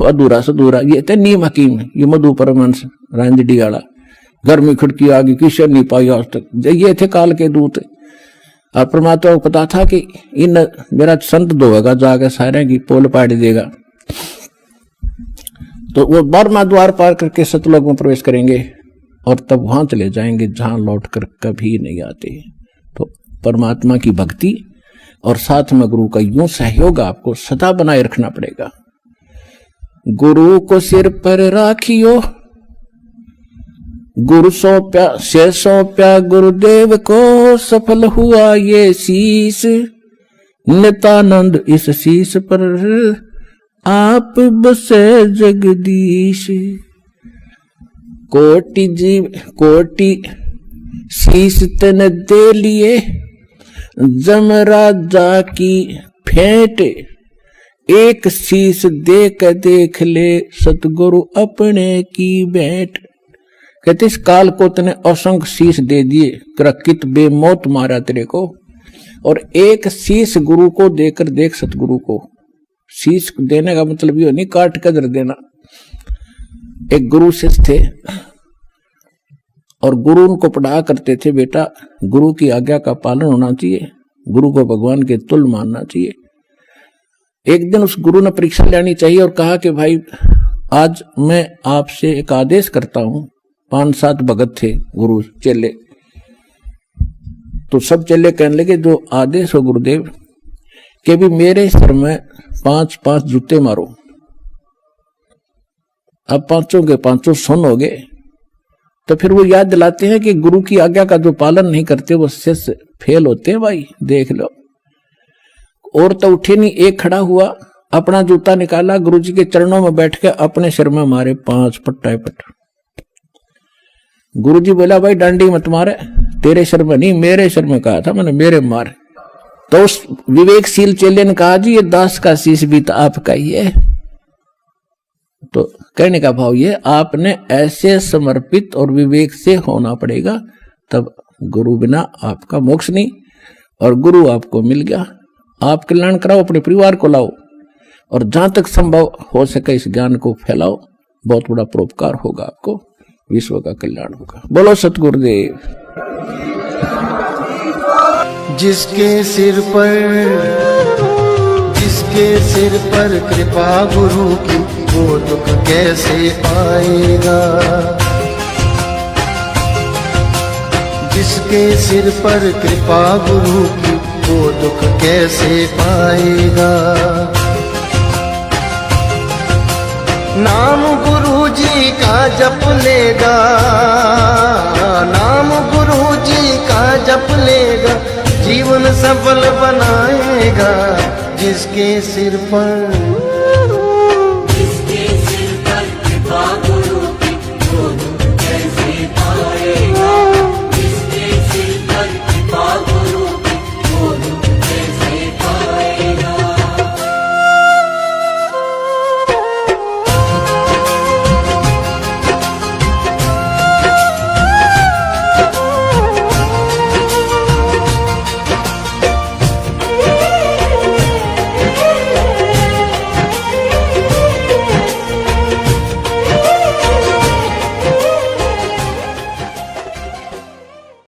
अधूरा से अधूरा। ये थे नीम हकीम, ये मधु परमहंस रांजडी वाला, 11वीं खिड़की आ गई, किसी नहीं पाई आज तक। ये थे काल के दूत। और परमात्मा को पता था कि इन मेरा संत धोएगा जाके, सारे की पोल पाड़ देगा। तो वो 12वां द्वार पार करके सतलोक में प्रवेश करेंगे और तब वहां चले जाएंगे जहां लौटकर कभी नहीं आते। तो परमात्मा की भक्ति और साथ में गुरु का यूं सहयोग आपको सदा बनाए रखना पड़ेगा। गुरु को सिर पर राखियो, गुरु सौंप्या से सौंप्या गुरुदेव को, सफल हुआ ये शीश नित्यानंद, इस शीश पर आप बसे जगदीश। कोटि जीव कोटि शीश तन दे लिए, जमराजा की फेंट एक शीश देख ले, सतगुरु अपने की भेंट। कहते इस काल को तने असंख्य शीश दे दिए, कित बेमौत मारा तेरे को, और एक शीश गुरु को देकर देख, सतगुरु को शीश देने का मतलब ये नहीं काट कर देना। एक गुरु शिष्य थे और गुरु उनको पढ़ा करते थे, बेटा गुरु की आज्ञा का पालन होना चाहिए, गुरु को भगवान के तुल मानना चाहिए। एक दिन उस गुरु ने परीक्षा लेनी चाहिए और कहा कि भाई आज मैं आपसे एक आदेश करता हूं। 5-7 भगत थे गुरु चेले, तो सब चेले कहने लगे जो आदेश हो गुरुदेव कि भी मेरे सर में 5-5 जूते मारो। अब 5 के 5 सुन हो गए। तो फिर वो याद दिलाते हैं कि गुरु की आज्ञा का जो पालन नहीं करते वो शिष्य फेल होते हैं। भाई देख लो, और तो उठे नहीं, एक खड़ा हुआ, अपना जूता निकाला, गुरुजी के चरणों में बैठ के अपने सिर में मारे 5 पट। गुरुजी बोला भाई डांडी मत मारे, तेरे सिर में नहीं मेरे सिर में कहा था मैंने, मेरे मारे। तो उस विवेकशील चेले ने कहा जी ये दास का शीश भी तो आपका ही है। तो कहने का भाव ये, आपने ऐसे समर्पित और विवेक से होना पड़ेगा, तब गुरु बिना आपका मोक्ष नहीं। और गुरु आपको मिल गया, आप कल्याण कराओ, अपने परिवार को लाओ और जहां तक संभव हो सके इस ज्ञान को फैलाओ, बहुत बड़ा परोपकार होगा, आपको विश्व का कल्याण होगा। बोलो सतगुरुदेव। जिसके सिर पर कृपा गुरु की, वो दुख कैसे पाएगा। जिसके सिर पर कृपा गुरु की, वो दुख कैसे पाएगा। नाम गुरु जी का जप लेगा, नाम गुरु जी का जप लेगा, जीवन सफल बनाएगा। जिसके सिर पर